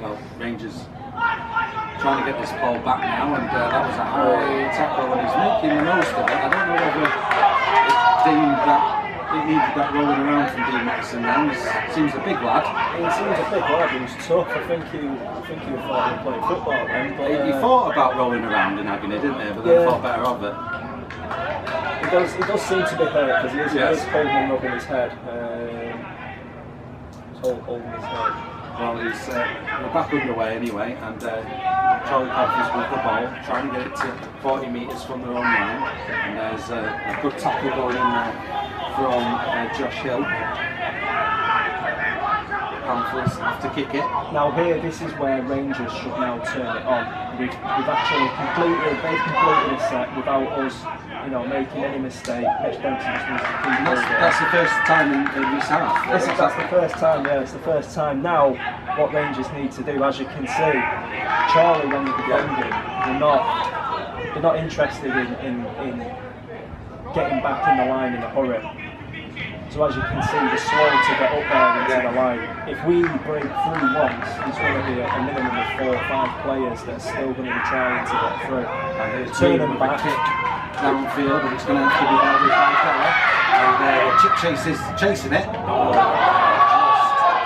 Well, Rangers trying to get this ball back now, and that was a high tackle, and he's making the most of it. I don't know whether it's deemed that it needed that rolling around from Dean Mattison now. He seems a big lad. He seems a big lad. He was tough. I think he thought he played football then. But, he thought about rolling around in agony, didn't he? But then thought better of it. He does seem to be hurt because he is holding and rubbing his head. He's holding his head. Well, we're back underway anyway, and Chorley Panthers with the ball, trying to get it to 40 metres from their own line, and there's a good tackle going in there from Josh Hill. Panthers have to kick it. Now here, this is where Rangers should now turn it on. They've actually completed a set without us, making any mistake. Mitch Benson just needs to keep moving. That's the first time in this half. That's the first time, yeah, it's the first time. Now, what Rangers need to do, as you can see, Chorley, when they're defending, they're not interested in getting back in the line in a hurry. So as you can see, they're slow to get up there into the line. If we break through once, there's going to be a minimum of 4 or 5 players that are still going to be trying to get through. And they're turn them back. Kick downfield, but it's going to have to be held with Michaela. And Chip Chase is chasing it.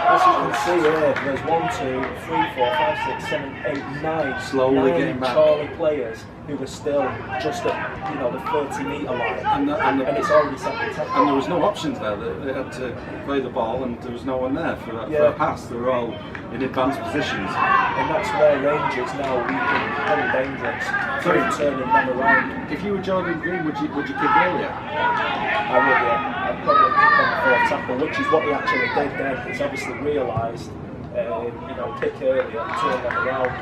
As you can see here, there's 1, 2, 3, 4, 5, 6, 7, 8, 9. Slowly getting back. Chorley players who were still just at the 30-metre line, and it's already second tackle. And there was no options there. They had to play the ball, and there was no one there for a pass. They were all in advanced positions. And that's where Rangers now we can very dangerous. Turning them around. If you were Jordan Green, would you kick earlier? I would, yeah. I'd probably kick on the 4th tackle, which is what he actually did then. He's obviously realised, kick earlier and turn them around.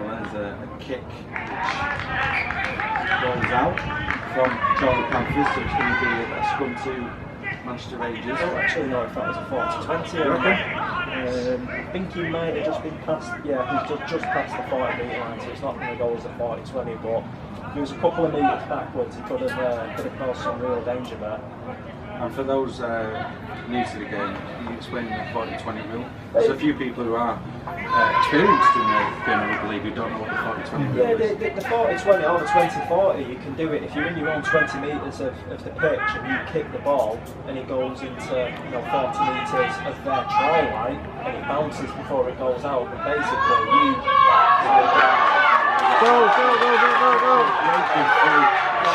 Well, there's a kick goes out from Chorley Panthers, so it's going to be a scrum to Manchester Rangers. I don't actually know if that was a 40-20, I reckon. I think he might have just been past, he's just past the 40-metre line, so it's not going to go as a 40-20, but if he was a couple of metres backwards, he could have caused some real danger there. And for those new to the game, can you explain the 40-20 rule? There's a few people who are experienced in the game of rugby league who don't know what the 40-20 rule is. The 40-20 or the 20-40, you can do it if you're in your own 20 metres of the pitch and you kick the ball and it goes into 40 metres of their try line and it bounces before it goes out. But basically, you go!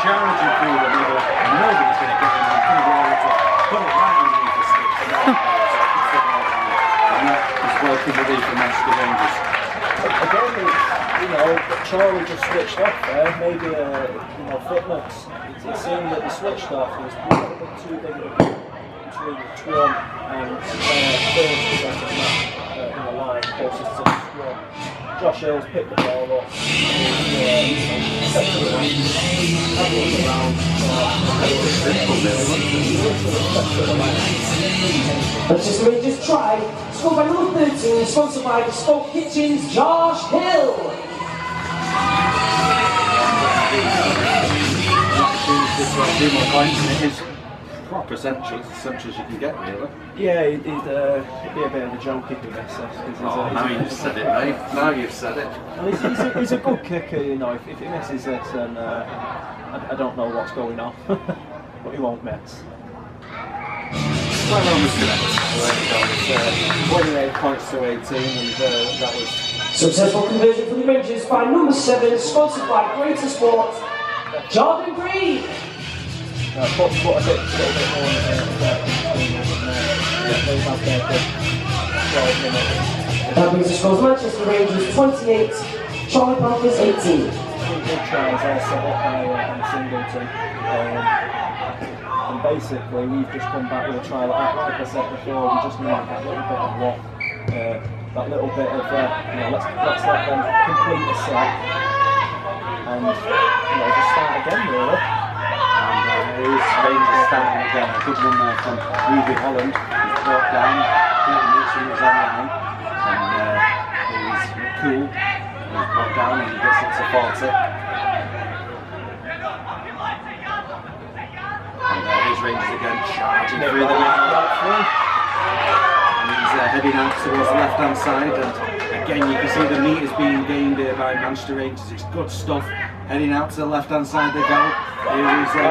Charging through the middle, nobody's going to get him. Put it right underneath the sticks and that is working relief for Manchester Rangers. Again, Chorley just switched off there. Maybe fitness. It seemed that they switched off. It was a little bit too big of a gap between Twom and Phil's in the line closest to the scrum. Josh Hill's picked the ball up. Manchester Rangers try, scored by number 13, sponsored by the Stoke Kitchens, Josh Hill. Two more points, and it is proper essential as you can get, really. Yeah, it'd be a bit of a joke if he missed it. Now you've said it, mate. Now you've said it. And he's a good kicker, if he misses this, then I don't know what's going on, but he won't miss. Well, almost correct. There you go. 28 points to 18, and that was successful conversion for the Rangers by number 7, sponsored by Greater Sport, Jordan Green. Put a little bit more That brings us scores Manchester Rangers 28, Chorley Panthers 18. Good tries there set up by Singleton. And basically we've just come back with a try like I said before, we just need that little bit of luck. That little bit of let's let them complete a set and just start again really. And Rangers starting again. A good one there from Ruby Holland. He's brought down 30 minutes from his own line, and he's cool. He's brought down and he gets it to 40. And here's Rangers again, charging through the middle. And he's heading out towards the left-hand side, and again you can see the meters being gained here by Manchester Rangers. It's good stuff. heading out to the left hand side they go. Here is he's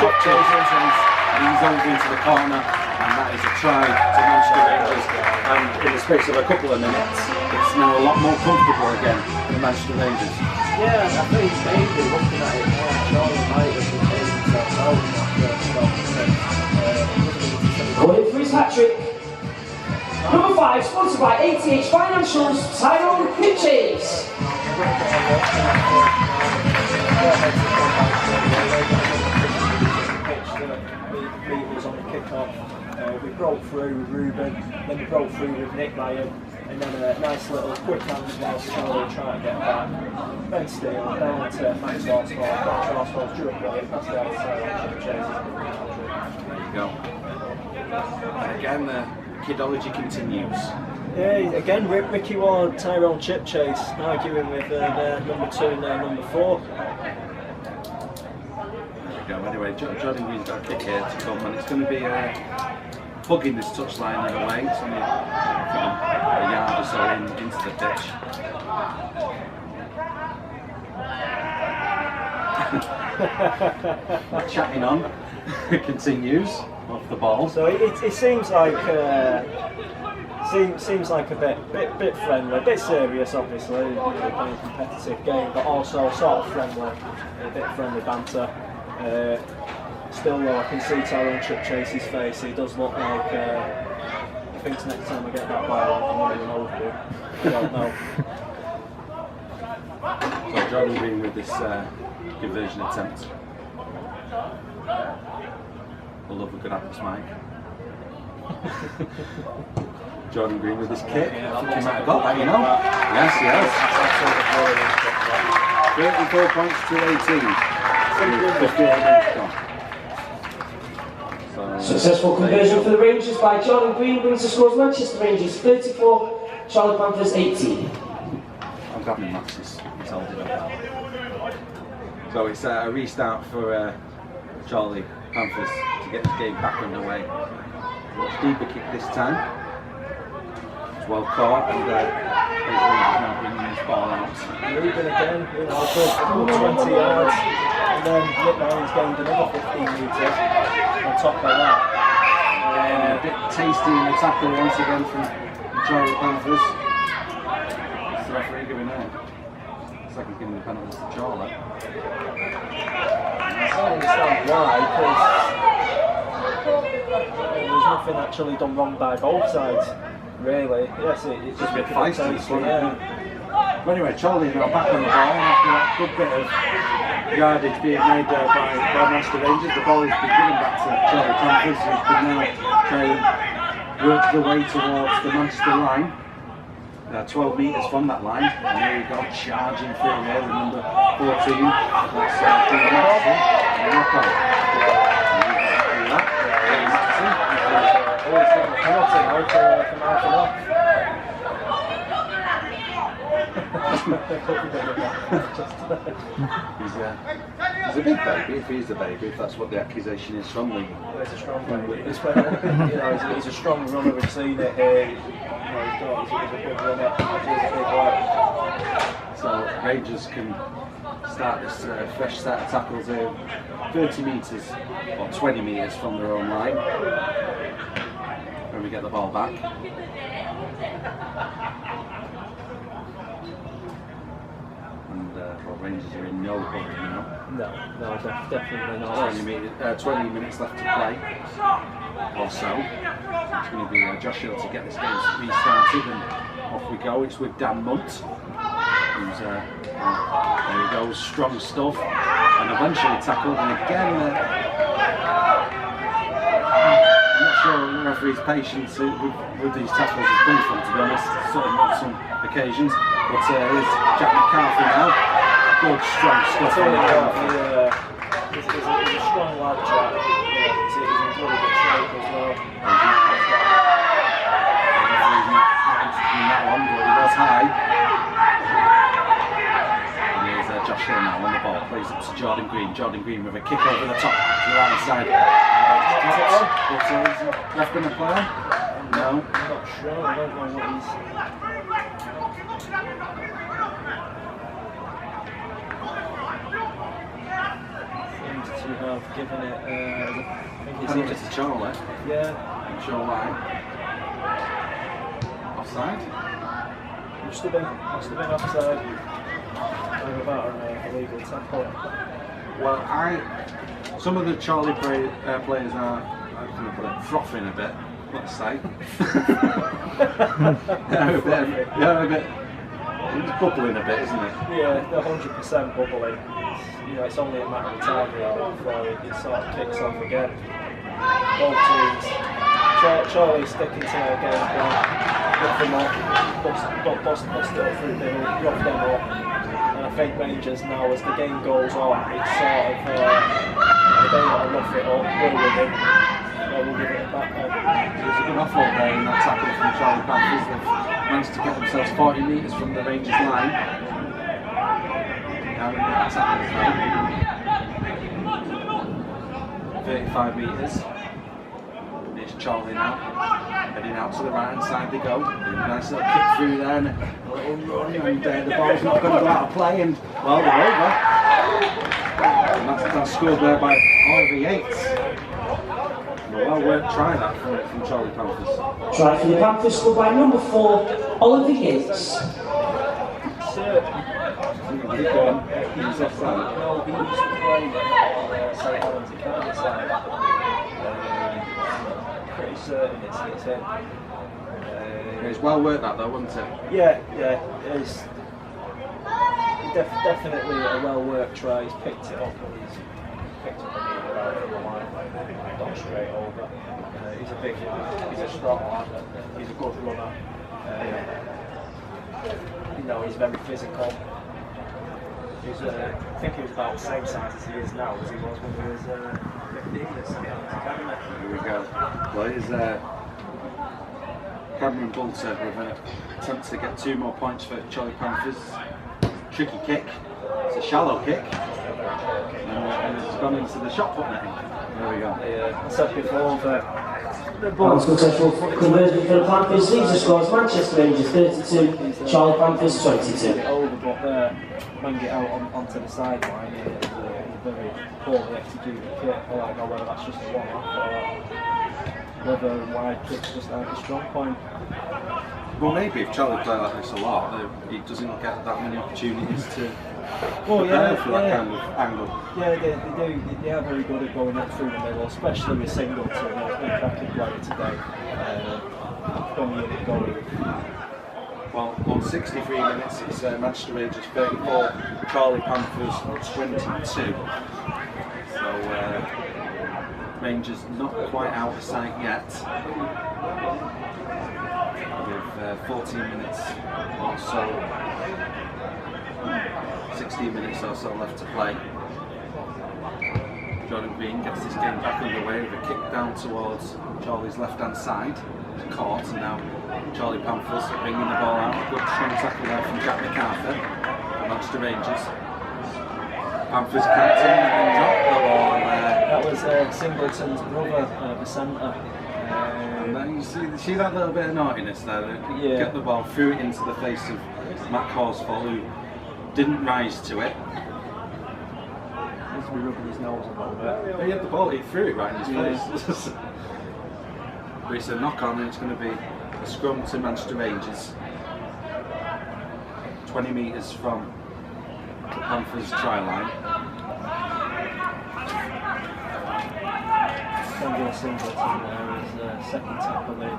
off Chase, and he's over into the corner, and that is a try to Manchester Rangers. And in the space of a couple of minutes, it's now a lot more comfortable again for the Manchester Rangers. Yeah, I think maybe looking at it now, Chorley might have been taking himself out in that first stop. Going for his hat-trick. Number 5, sponsored by ATH Financials, Tyrone Pitches. On the kick-off. We broke through with Ruben, then we broke through with Nick Ryan, and then a nice little quick hand whilst Chorley trying to get back. Ben Steele down to Max Horsfall's drew a play, passed it out to Chip Chase. There you go. And again, the kidology continues. Yeah, again, Ricky Ward, Tyrone Chip Chase, arguing with number 2 and number 4. Anyway, Jordan Green's got a kick here to come, and it's going to be hugging this touchline in a way. It's only a yard or so into the ditch. Chatting on continues off the ball. So it seems like seems like a bit friendly, a bit serious, obviously, playing a competitive game, but also sort of friendly, a bit friendly banter. Still though, I can see Tyrone Chip Chase's face. He does look like he thinks next time I get that ball, I'm going to run over him. I don't know. So Jordan Green with this conversion attempt. I love a good apples, Mike. Jordan Green with his kick. I think he might have got that, you know. Yes, he has. 34 points to 18. Successful conversion for the Rangers by Jordan Green brings the scores Manchester Rangers 34, Chorley Panthers 18. I'm grabbing Max's. He's holding up. So it's a restart for Chorley Panthers to get this game back underway. Much deeper kick this time. It's well caught, and now bringing this ball out. Ruben again, a good 20 yards, and then Nick Ryan's gained another 15 metres on top of that. A bit tasty in the tackle once again from the Chorley Panthers. What's the referee giving out? It's like he's giving the penalties to Chorley. I don't understand why, because there's nothing actually done wrong by both sides, really. Yes, it's just a bit feisty, yeah. But anyway, Chorley now back on the ball after that good bit of yardage being made there by Manchester Rangers. The ball has been given back to Chorley Panthers, who's been now trying to work the way towards the Manchester line. 12 metres from that line, and here we go, charging through here with number 14. That's Dean Maxson, and knock on. Always getting a penalty now for marking off. He's a big baby, if he's a baby, if that's what the accusation is from the... He's a strong baby. He's a strong runner, we've seen it here. He's a good runner, he's a big lad. So Rangers can start this fresh set of tackles here, 30 metres or 20 metres from their own line when we get the ball back. And Rangers are in no hurry now. No, definitely not. 20 minutes left to play or so. It's going to be Josh Hill to get this game restarted, and off we go. It's with Dan Munt, who's there he goes, strong stuff, and eventually tackled. And again, I'm not sure the referee's patience with these tackles has come from, to be honest, certainly on some occasions. But here's Jack McCarthy now. Good, strong stuff. He's a strong lad, Jack. He's in really good shape as well. That one, but he was high. And here's Josh Hill now on the ball. Plays it to Jordan Green. Jordan Green with a kick over the top to the right side. Left going to play on? No. I'm not sure. I don't know what he's... to have given it. I think it's Penalty to Chorley. Yeah. Chorley. Offside. Must have been offside. Or about an illegal tackle. Well, some of the Chorley players are, how can I put it, frothing a bit, let's say. Yeah, a bit. It's bubbling a bit, isn't it? Yeah, they're 100% bubbling. It's only a matter of time really before it sort of kicks off again. Both teams. Chorley sticking to their game plan, rough them up, bust it up through the middle, rough them up. And I think Rangers now, as the game goes on, it's sort of they want to rough it up, will with it, or we'll give it back then. There's a good offload there in that tackle from Chorley Panthers. They've managed to get themselves 40 metres from the Rangers line. Now we get that tackle as well. 35 metres. It's Chorley now. Heading out to the right hand side they go. Nice little kick through there and a little run, and the ball's not going to go out of play, and well, they're over. And that's scored there by Oliver Yates. Well worth trying that from Chorley Panthers. Try for the Panthers, scored by number 4, Oliver Yates. He's offside. No, he used to play St. Helens Academy side. Pretty certain it's him. It's well worth that though, wasn't it? Yeah, it's definitely a well worked try. He's picked it up and he's picked up a meter out from the line, gone straight over. He's a strong lad. He's a good runner. He's very physical. I think he was about the same size as he is now as he was when he was 15 at St. Helens Academy. Here we go. Well, here's Cameron Bolter with an attempt to get 2 more points for Chorley Panthers. Tricky kick. It's a shallow kick. And it's gone into the shot put netting. There we go. I said before The ball successful conversion for the Panthers. These are scores: Manchester Rangers 32, Chorley Panthers 22. Over, but bang it out onto the sideline. It's a very poorly executed kick. I don't know whether that's just a one-off or whether wide kick's just like a strong point. Well, maybe if Chorley play like this a lot, he doesn't get that many opportunities to prepare for that kind of angle. Yeah, they do. They are very good at going up through the middle, especially with Singleton, a cracking player today. When you get going. Well, on 63 minutes, it's Manchester Rangers 34, Chorley Panthers 22. So Rangers not quite out of sight yet. With 14 minutes or so, 16 minutes or so left to play. Jordan Green gets this game back underway with a kick down towards Chorley's left-hand side. Caught, and now Chorley Panthers bringing the ball out. Good strong tackle there from Jack MacArthur for Manchester Rangers. Panthers captain and dropped the ball there. That was Singleton's brother, the centre. And then you see that little bit of naughtiness there. Yeah. Get the ball, threw it into the face of Matt Horsfall, who didn't rise to it. He's rubbing his nose a little bit. He had the ball, he threw it right in his face. But it's a knock on, and it's going to be a scrum to Manchester Rangers. 20 metres from the Panthers' try line. Singleton there, his second tackle in,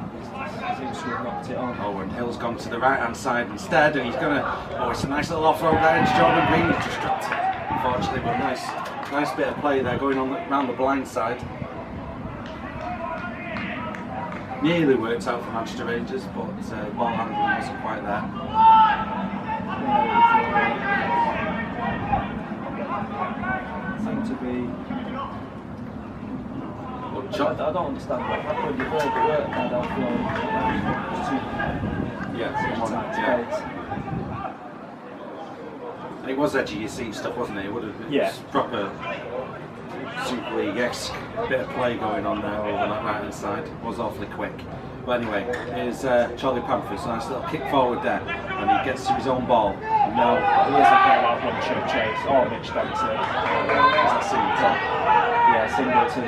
seems to have knocked it on. Oh, and Hill's gone to the right hand side instead, and he's going to. Oh, it's a nice little offload there. It's Jordan Green who's just dropped it, unfortunately, but nice bit of play there going on around the blind side. Nearly worked out for Manchester Rangers, but ball handling wasn't quite there. Seemed to be. I don't understand what happened. You've heard the work that offload. And it was edgy your seat stuff, wasn't it? It was proper Super League-esque bit of play going on there over that right hand side. It was awfully quick. But anyway, here's Chorley Panthers, nice little kick forward there, and he gets to his own ball. And No, he isn't going out on Chase or Mitch Dempsey. Yeah, Singleton.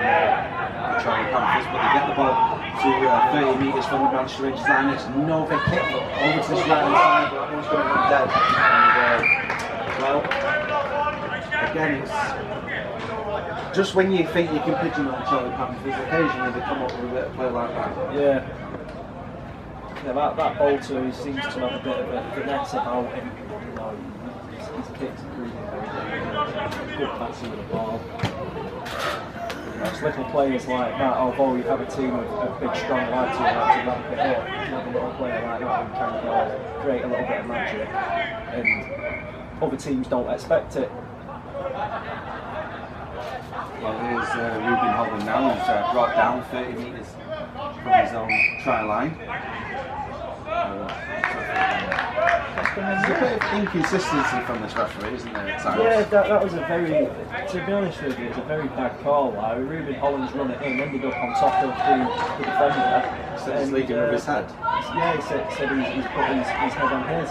Chorley Panthers, but they get the ball to 30 metres from the Manchester Rangers line. It's Nova kick over to this right hand side, but one's going to run dead. And well, again, it's just when you think you can pigeonhole Chorley Panthers, occasionally they come up with a bit of play like that. Yeah, that bolter, he seems to have a bit of a finesse about him. You know, his kicks are really good passing with the ball. It's little players like that, although you have a team of big strong lads who like to ramp it up, you have a little player like that who can create a little bit of magic, and other teams don't expect it. Well, here's Ruben Holland now, who's brought down 30 metres from his own try line. There's a bit of inconsistency from this referee, isn't there, at times? Yeah, that was a very, to be honest with you, it's a very bad call. Like, Ruben Holland's run it in, ended up on top of the defender. So he's leading with his head? Yeah, he said he's put his head on his.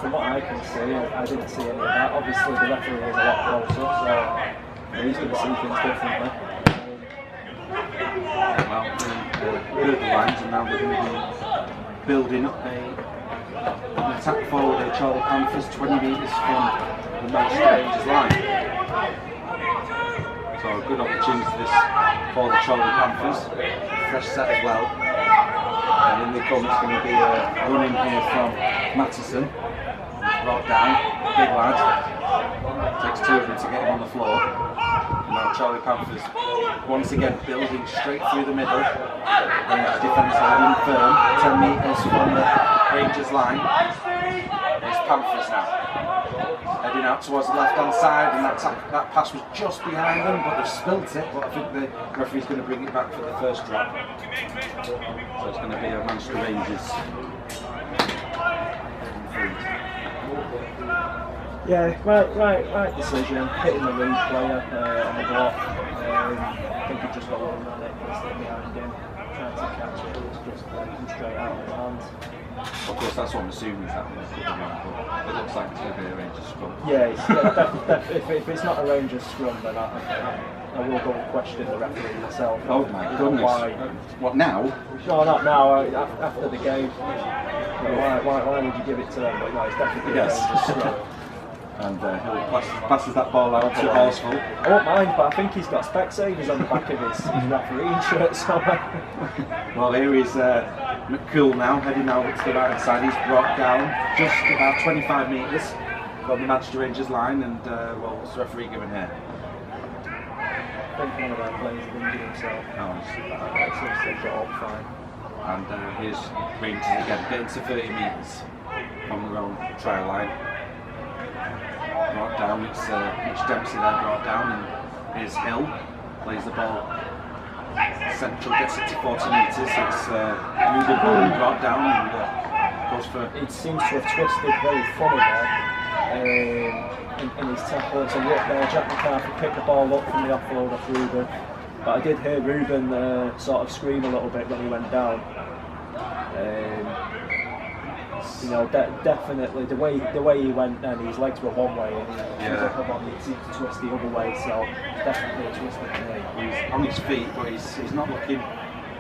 From what I can see, I didn't see any of that. Obviously, the referee was a lot closer, so he's going to see things differently. Well, the lines, and now we're going to be building up an attack forward at Chorley Panthers, 20 metres from the Manchester Rangers line. So a good opportunity this for the Chorley Panthers. Fresh set as well. And in they come, it's going to be a run in here from Mattison. Brought down, big lad. Takes two of them to get him on the floor. And now Chorley Panthers once again building straight through the middle. Rangers defence holding firm, 10 metres from the Rangers line. It's Panthers now. Heading out towards the left hand side, and that pass was just behind them, but they've spilt it. But I think the referee's going to bring it back for the first drop. So it's going to be a Manchester Rangers. Yeah, right decision. Hitting the lead player on the block. I think he just got one on it, behind him, trying to catch it. It was just straight out of his hands. Of course, that's what I'm assuming is happening. But it looks like it's going to be a Rangers scrum. Yeah, if it's not a Rangers scrum, then I will go and question the referee myself. Oh my goodness! Why? What now? No, not now. After the game. Why would you give it to them? But no, it's definitely a Rangers scrum. And Hill passes that ball out to Horsfall. I won't mind, but I think he's got Specsavers on the back of his refereeing shirt somewhere. Well, here is McCool now, heading over to the right hand side. He's brought down just about 25 metres from the Manchester Rangers line, and well, what's the referee giving here? I think one of our players injured himself. Oh, So they got up fine. and here's Rangers again, getting to 30 metres from their own try line. Brought down, it's Mitch Dempsey there brought down, and here's Hill, plays the ball central, gets it to 40 metres, it's Ruben Holland brought down and goes for... He seems to have twisted very funny there in his tackle. So look there, Jack McCarthy picked the ball up from the offload off Ruben, but I did hear Ruben sort of scream a little bit when he went down. You know, definitely the way he went, and his legs were one way, and he seemed to twist the other way. So definitely a twisted knee. He's on his feet, but he's not looking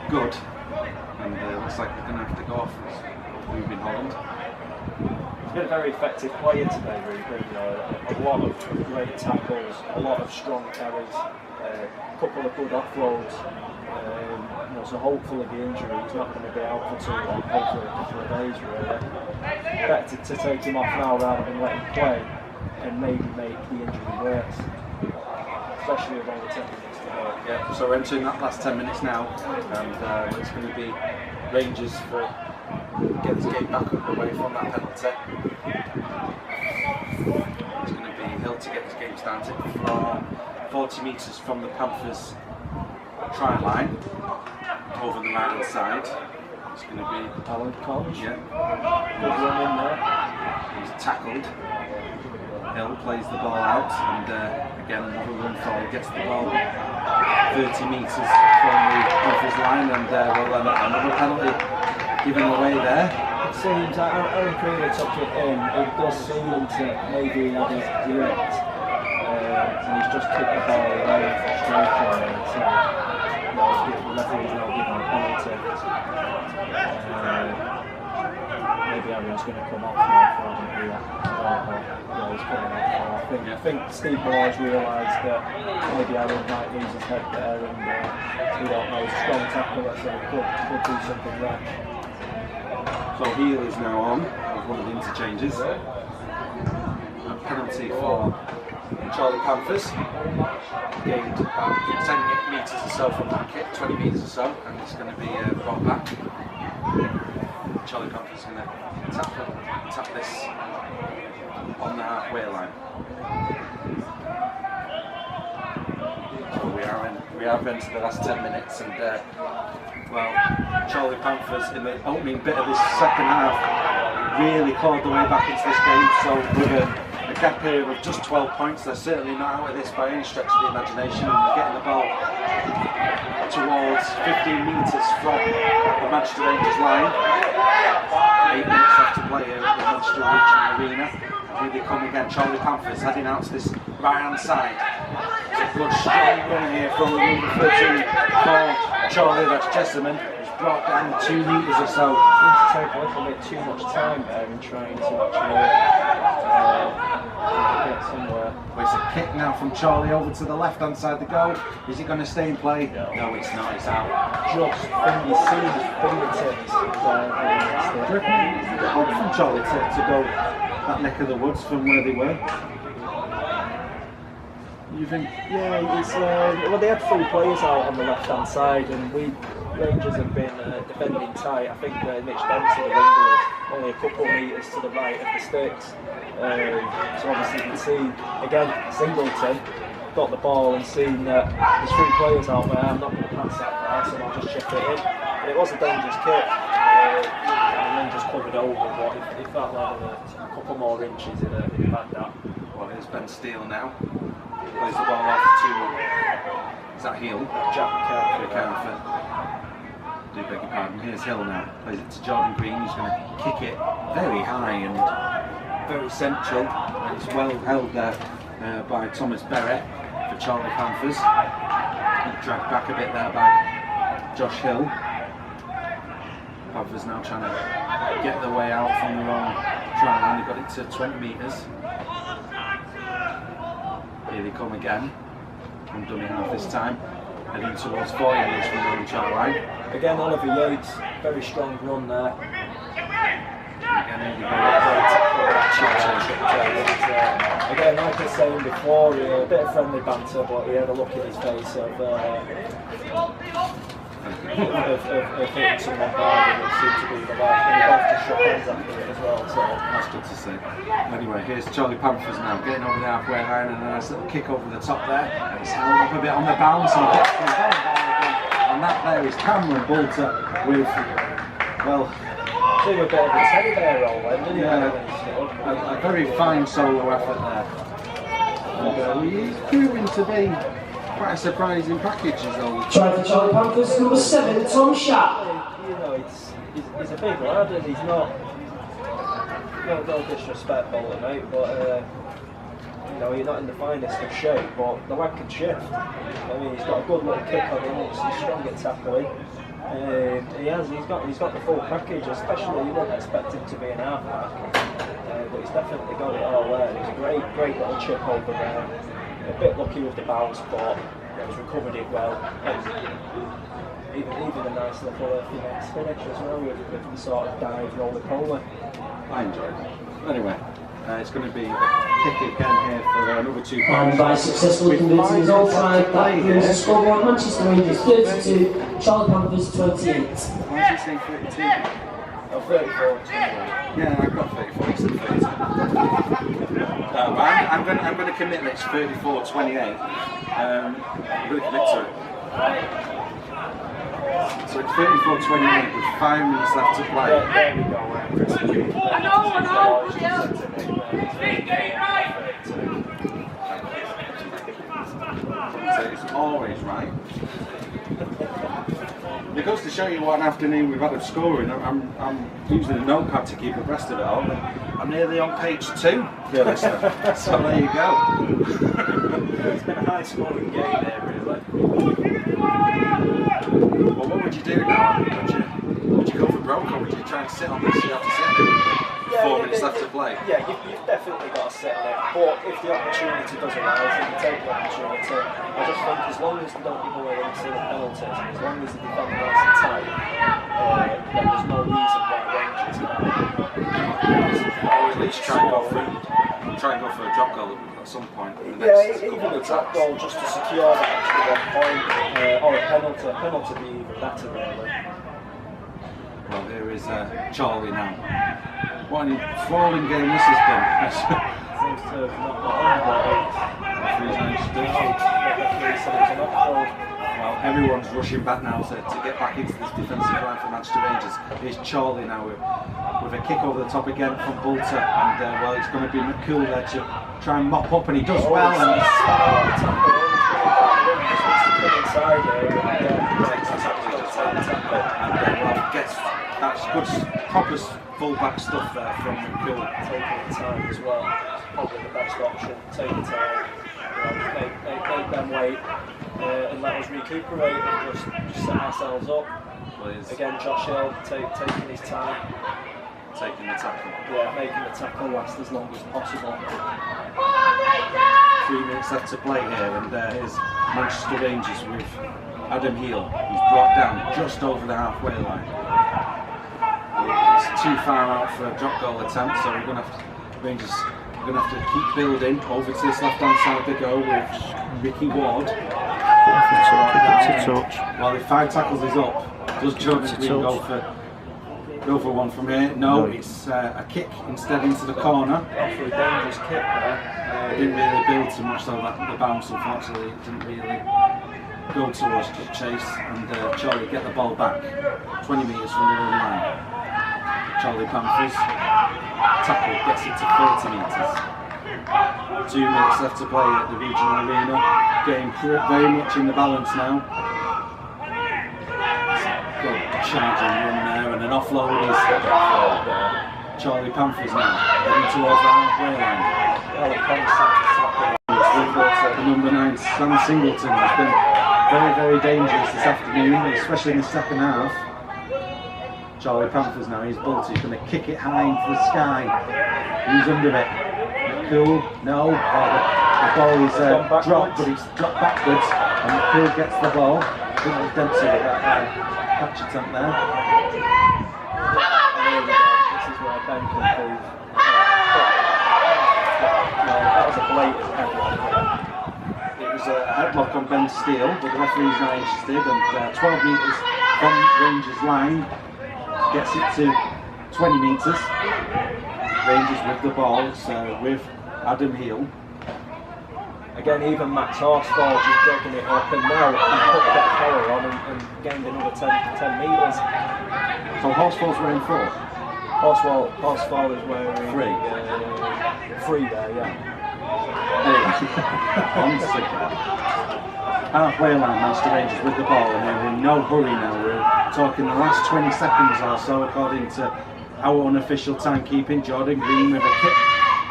good, and looks like they're going to have to go off Ruben Holland. He's been a very effective player today, Ruben. You know, a lot of great tackles, a lot of strong carries, a couple of good offloads. You know, so hopefully the injury, he's not going to be out for too long, hopefully a couple of days really. Better to take him off now rather than let him play and maybe make the injury worse, especially with only 10 minutes to go. Yeah, so we're entering that last 10 minutes now, and it's going to be Rangers for get this game back away from that penalty. It's going to be Hill to get this game started from 40 metres from the Panthers try line over the right hand side. It's going to be Alan Collins. Yeah. Good run in there. He's tackled. Hill plays the ball out, and again another run forward, gets the ball 30 metres from the Panthers line, and well, another penalty given away there. it seems, Aaron Creeley took it in, it does seem to maybe have his direct, and he's just kicked the ball away in frustration, so the referee's now giving a penalty. Maybe Aaron's going to come off now for having to do that. He's coming off. I think Steve Moore's realised that maybe Aaron might lose his head there, and we don't know, he's a strong tackler, so he could do something rash. So Heel is now on with one of the interchanges. A penalty for Chorley Panthers. Gained about 10 metres or so from that kick, 20 metres or so, and it's going to be brought back. Chorley Panthers is going to tap this on the halfway line. So we are into the last 10 minutes, and well, Chorley Panthers in the opening bit of this second half really clawed their way back into this game. So with a gap here of just 12 points, they're certainly not out of this by any stretch of the imagination, and they're getting the ball towards 15 metres from the Manchester Rangers line. 8 minutes left to play here at the Manchester Regional Arena. Here they come again, Chorley Panthers heading out to this right hand side. It's a good strong run here from the number 13 for Chorley, that's Jessamine. It's brought down 2 metres or so. Seems to take a little bit too much time there in trying to actually get somewhere. Well, it's a kick now from Chorley over to the left hand side the goal. Is it going to stay in play? No, it's not, it's out. Just when you see his fingertips Good from Chorley to go that neck of the woods from where they were. You think? Yeah, it's well, they had 3 players out on the left hand side, and Rangers have been defending tight. I think Mitch Dempsey, the winger, is only a couple of metres to the right of the sticks. So obviously you can see again Singleton got the ball and seen that there's 3 players out there. I'm not going to pass that far, so I'll just chip it in. But it was a dangerous kick. And then just covered over, but if that level a couple more inches, it'd have had that. Well, here's Ben Steele now. Plays the ball off to, is that Hill? Jack McCarthy. Do beg your pardon. Here's Hill now. Plays it to Jordan Green. He's going to kick it very high and very central. And it's well held there by Thomas Berrett for Chorley Panthers. He dragged back a bit there by Josh Hill. Panthers now trying to get their way out from their own try line. They've got it to 20 metres. Here they come again. From dummy half this time. Heading towards 40 metres from their own try line. Again, Oliver Yates, very strong run there. Again, here they go. Again, like I was saying before, a bit of friendly banter, but he had a look in his face of hitting someone hard, and it seemed to be the left, and he both just shook hands after it as well, so that's good to see. Anyway, here's Chorley Panthers now, getting over the halfway line, and a nice little kick over the top there. And it's held up a bit on the bounce, and gets the ball again. And that there is Cameron Bolter with, well, he was a bit of a teddy bear roll then, didn't he? Yeah, a very fine solo effort there. And he's proving to be quite a surprising package, as old. Try for Chorley Panthers, number 7, Tom Sharp. You know, he's a big lad, and he's not, no disrespect, Bolton, mate, but you know, you're not in the finest of shape, but the lad can shift. I mean, he's got a good little kick on him, he's strong at tackling. He's got the full package, especially you wouldn't expect him to be an halfback, but he's definitely got it all there. He's a great little chip over there. A bit lucky with the bounce, but he's recovered it well. Even a nice little finish as well with the sort of dive roly-poly. I enjoyed it. Anyway, it's going to be a kick again here for another 2 points. And by successfully converting his old side, that brings the scoreboard Manchester Rangers 32, Chorley Panthers 28. Why does it say 32? Oh, 34. Yeah, I've got 34, you said 32. But I'm going to commit that it's 34-28. I'm going to commit to it. So it's 34-28 with 5 minutes left to play. There we go. I know, So it's always right. It goes to show you what an afternoon we've had of scoring. I'm using a notepad to keep abreast of it all. I'm nearly on page 2, dear listener. So there you go. It's been a high scoring game there, really. Well, what would you do now? Would you go for broke, or would you try and sit on this? You have to sit there with 4 minutes left to play. Yeah, you've definitely got to sit on it. But if the opportunity does arise, then you take the opportunity. I just think as long as they don't give away any silly penalties, and as long as the defender has the time, then there's no reason why Rangers can't. Or at least try and go for a drop goal at some point. In the Yeah, next even couple a of drop attacks. goal just to secure that extra 1 point, or a penalty. A penalty would be even better, really. Well, here is Chorley now. What an enthralling game this has been. Seems to have not got on, but Referee's managed to do it. Well, everyone's rushing back now to get back into this defensive line for Manchester Rangers. Here's Chorley now with a kick over the top again from Bolter, and well, it's going to be McCool there to try and mop up, and he does well. And well, gets that's good, proper full-back stuff there from McCool. Taking the time as well. It's probably the best option. Take the time. Make them wait and let us recuperate and just set ourselves up. Please. Again, Josh Hill taking his time. Taking the tackle. Yeah, making the tackle last as long as possible. 3 minutes left to play here, and here's Manchester Rangers with Adam Heel. He's brought down just over the halfway line. It's too far out for a drop goal attempt, so we're going to have to, Rangers are going to have to keep building. Over to this left-hand side they go with Ricky Ward. Well, if 5 tackles is up, does Jordan Green go for one from here? No, it's a kick instead into the corner. Awfully dangerous kick there. It didn't really build too much, so that the bounce, unfortunately, it didn't really go towards Chase, and Chorley get the ball back 20 metres from the own line. Chorley Panthers tackle gets it to 30 metres. 2 minutes left to play at the regional arena. Game very much in the balance now. Good charging run there, and an offload is Chorley Panthers now heading towards the halfway line. The number 9 Sam Singleton has been very, very dangerous this afternoon, especially in the second half. Chorley Panthers now, he's Bolty, he's going to kick it high into the sky. Who's under it? McCool? No. The ball is dropped, but it's dropped backwards, and McCool gets the ball. I think it was Dempsey with that catch attempt there. This is where Ben can prove. That was a blatant headlock. It was a headlock on Ben Steele, but the referee's not interested, and 12 metres from Rangers line gets it to 20 metres. Rangers with the ball, so with Adam Heel. Again, even Max Horsfall just dragging it up, and now he's put that power on and gained another 10 metres. So Horsfall's wearing 4? Horsfall is wearing 3 there, yeah. Halfway line, Manchester Rangers with the ball, and they're in no hurry now. We're talking the last 20 seconds or so, according to our unofficial timekeeping. Jordan Green with a kick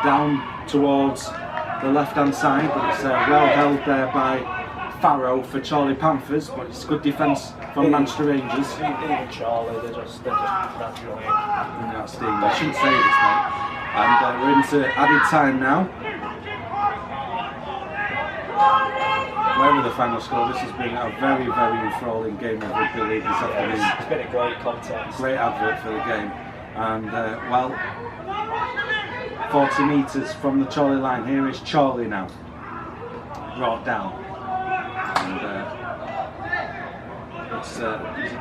down towards the left-hand side, but it's well held there by Farrow for Chorley Panthers, but it's good defence from Manchester Rangers. Even Chorley, they're just naturally in that steam. I shouldn't say this, mate. And we're into added time now. Whatever the final score, this has been a very, very enthralling game of rugby league this afternoon. It's been a great contest. Great advert for the game. And, well, 40 metres from the Chorley line. Here is Chorley now. Brought down. And it's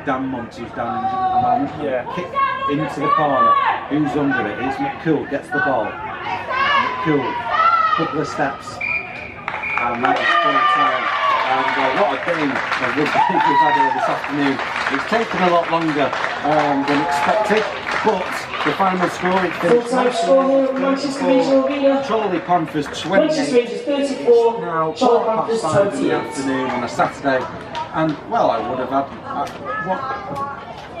Dan Munt who's down injured at the moment. Yeah. Kick into the corner. Who's under it? It's McCool, gets the ball. McCool, couple of steps. And that is full time. And what a game of rugby we've had here this afternoon. It's taken a lot longer than expected, but the final score is full-time score here at Manchester Regional Arena. Chorley Panthers 28. Manchester Rangers 34, Now Chorley Panthers 5 in the 28. afternoon on a Saturday. And well, I would have had.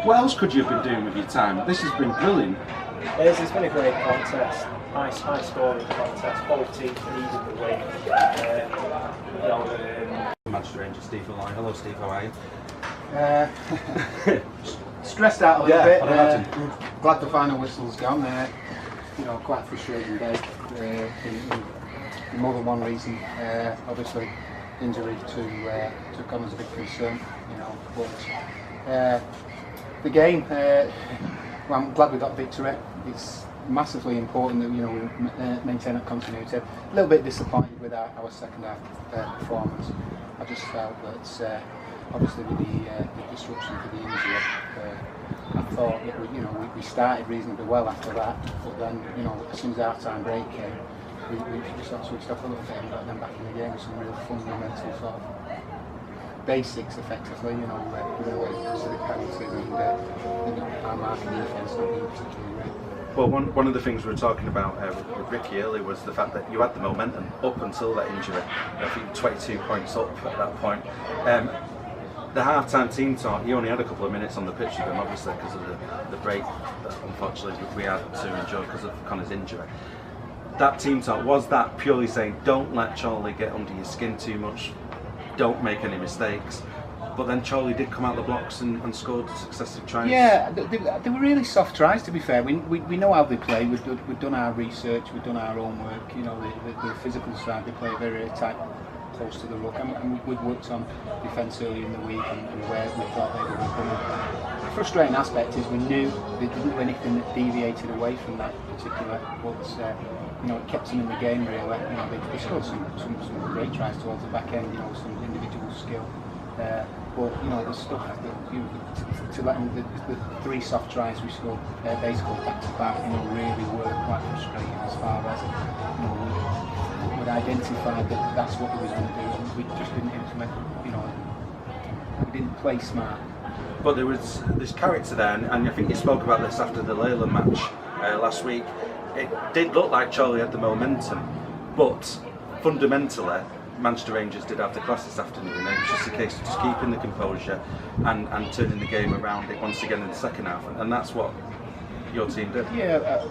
What else could you have been doing with your time? This has been brilliant. It's been a great contest, high scoring contest. Both teams needed the win. Manchester Rangers, Steve Malloy. Hello, Steve. How are you? Stressed out a little bit. I'd imagine. Glad the final whistle's gone. Quite a frustrating day. For more than one reason. Obviously, injury to Connor's a big concern. But the game. Well, I'm glad we got victory. It's massively important that we maintain that continuity. A little bit disappointed with our second half performance. I just felt that obviously with the disruption for the injury, I thought that we started reasonably well after that. But then as soon as the half-time break came, we just sort of switched off a little bit and got them back in the game with some real fundamental sort of basics, effectively. Giving away specific penalties and our marking defence not being particularly great. Well, one of the things we were talking about with Ricky earlier was the fact that you had the momentum up until that injury. I think 22 points up at that point. The half-time team talk, you only had a couple of minutes on the pitch with them, obviously, because of the break that unfortunately we had to enjoy because of Connor's injury. That team talk, was that purely saying, don't let Chorley get under your skin too much, don't make any mistakes? But then Chorley did come out the blocks and scored successive tries. Yeah, they were really soft tries, to be fair. We know how they play. We've done our research, we've done our own work. The physical side, they play very, very tight, close to the ruck. And we'd worked on defence early in the week and where we thought they were coming. The frustrating aspect is we knew they didn't do anything that deviated away from that particular, but it kept them in the game really. They scored some great tries towards the back end, some individual skill. But the stuff that to let them, the three soft tries we scored basically back to back, really were quite frustrating as far as we'd identified that that's what we was going to do, and we just didn't implement. We didn't play smart. But there was this character there, and I think you spoke about this after the Leyland match last week. It did look like Chorley had the momentum, but fundamentally Manchester Rangers did have the class this afternoon, and it was just a case of just keeping the composure and turning the game around it once again in the second half, and that's what your team did. Yeah,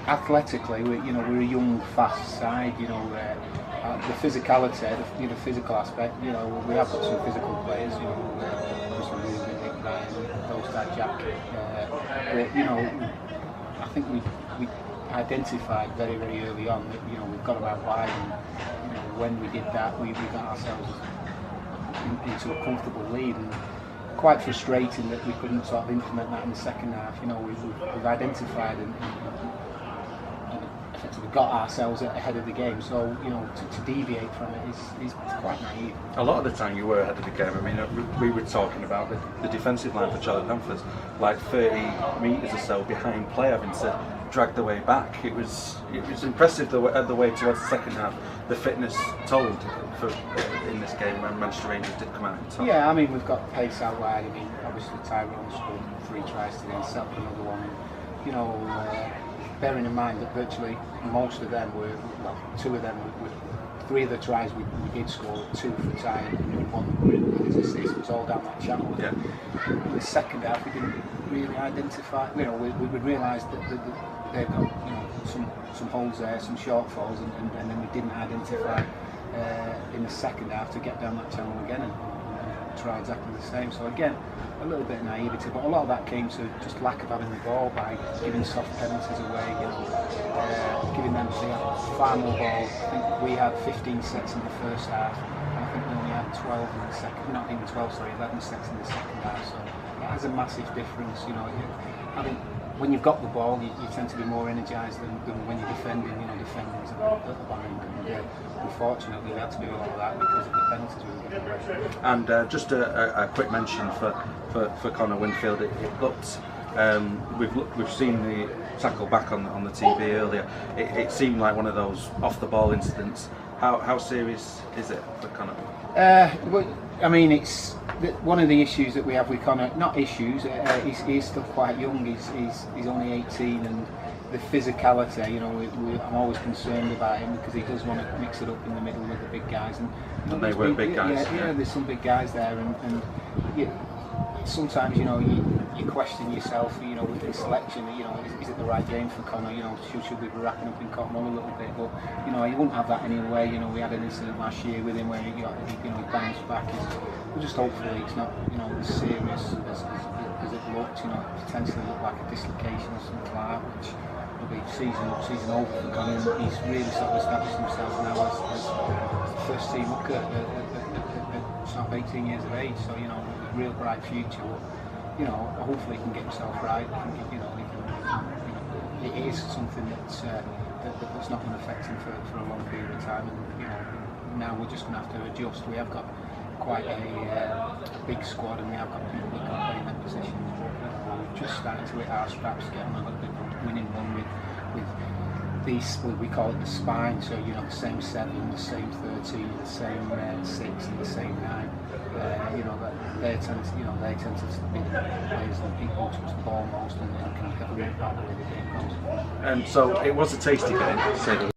athletically, we're a young, fast side. The physicality, the physical aspect. We have got some physical players. Nick Ryan, those type Jack. But I think we identified very, very early on that we've got them out wide, and when we did that, we got ourselves into a comfortable lead, and quite frustrating that we couldn't sort of implement that in the second half. We've identified and effectively got ourselves ahead of the game. So to deviate from it is quite naive. A lot of the time you were ahead of the game. I mean, we were talking about the defensive line for Chorley Panthers, like 30 metres or so behind play, having to drag the way back. It was impressive the way towards the second half. The fitness told in this game when Manchester Rangers did come out on top. Yeah, I mean we've got pace out wide. Obviously Tyrone scored 3 tries today and set up another one. Bearing in mind that virtually most of them were, 2 of them were 3 of the tries we did score, 2 for Ty and 1 with his assist. It was all down that channel. Yeah. In the second half, we didn't really identify. We realised that they've got some holes there, some shortfalls, and then we didn't identify in the second half to get down that channel again and try exactly the same. So again, a little bit of naivety, but a lot of that came to just lack of having the ball by giving soft penalties away, giving them far more ball. I think we had 15 sets in the first half, and I think we only had 12 in the second, not even 12, sorry, 11 sets in the second half. So it has a massive difference. I think when you've got the ball, you tend to be more energised than when you're defending. Defending is a bit at the back, and unfortunately we had to do a lot of that because of the penalties we were getting away. And just a quick mention for Connor Winfield. It looked. We've seen the tackle back on the TV earlier. It seemed like one of those off the ball incidents. How serious is it for Connor? Well, I mean, it's one of the issues that we have with Connor, not issues, he's still quite young. He's only 18, and the physicality, you know, I'm always concerned about him because he does want to mix it up in the middle with the big guys. And they were big guys. Yeah, there's some big guys there, and sometimes, you know, you question yourself, you know, with this selection, you know, is it the right game for Connor? You know, should we be wrapping up in cotton wool a little bit? But, you know, you wouldn't have that anyway. You know, we had an incident last year with him where he bounced back. Just hopefully it's not, you know, as serious as it looked. You know, it potentially looked like a dislocation or something like that, which will be season over for Connor. He's really sort of established himself now as the first team hooker at sort of 18 years of age. So, you know, a real bright future. You know, hopefully he can get himself right. You know, it is something that's not going to affect him for a long period of time. And, you know, now we're just going to have to adjust. We have got quite a big squad, and we have got people that can play in that position. We're just starting to hit our straps, get on a little bit winning one with these, we call it the spine. So, you know, the same 7, the same 13, the same 6, and the same 9. You know, they tend to be the players that people touch the ball most and can have an impact with the game goes. So it was a tasty game, to say the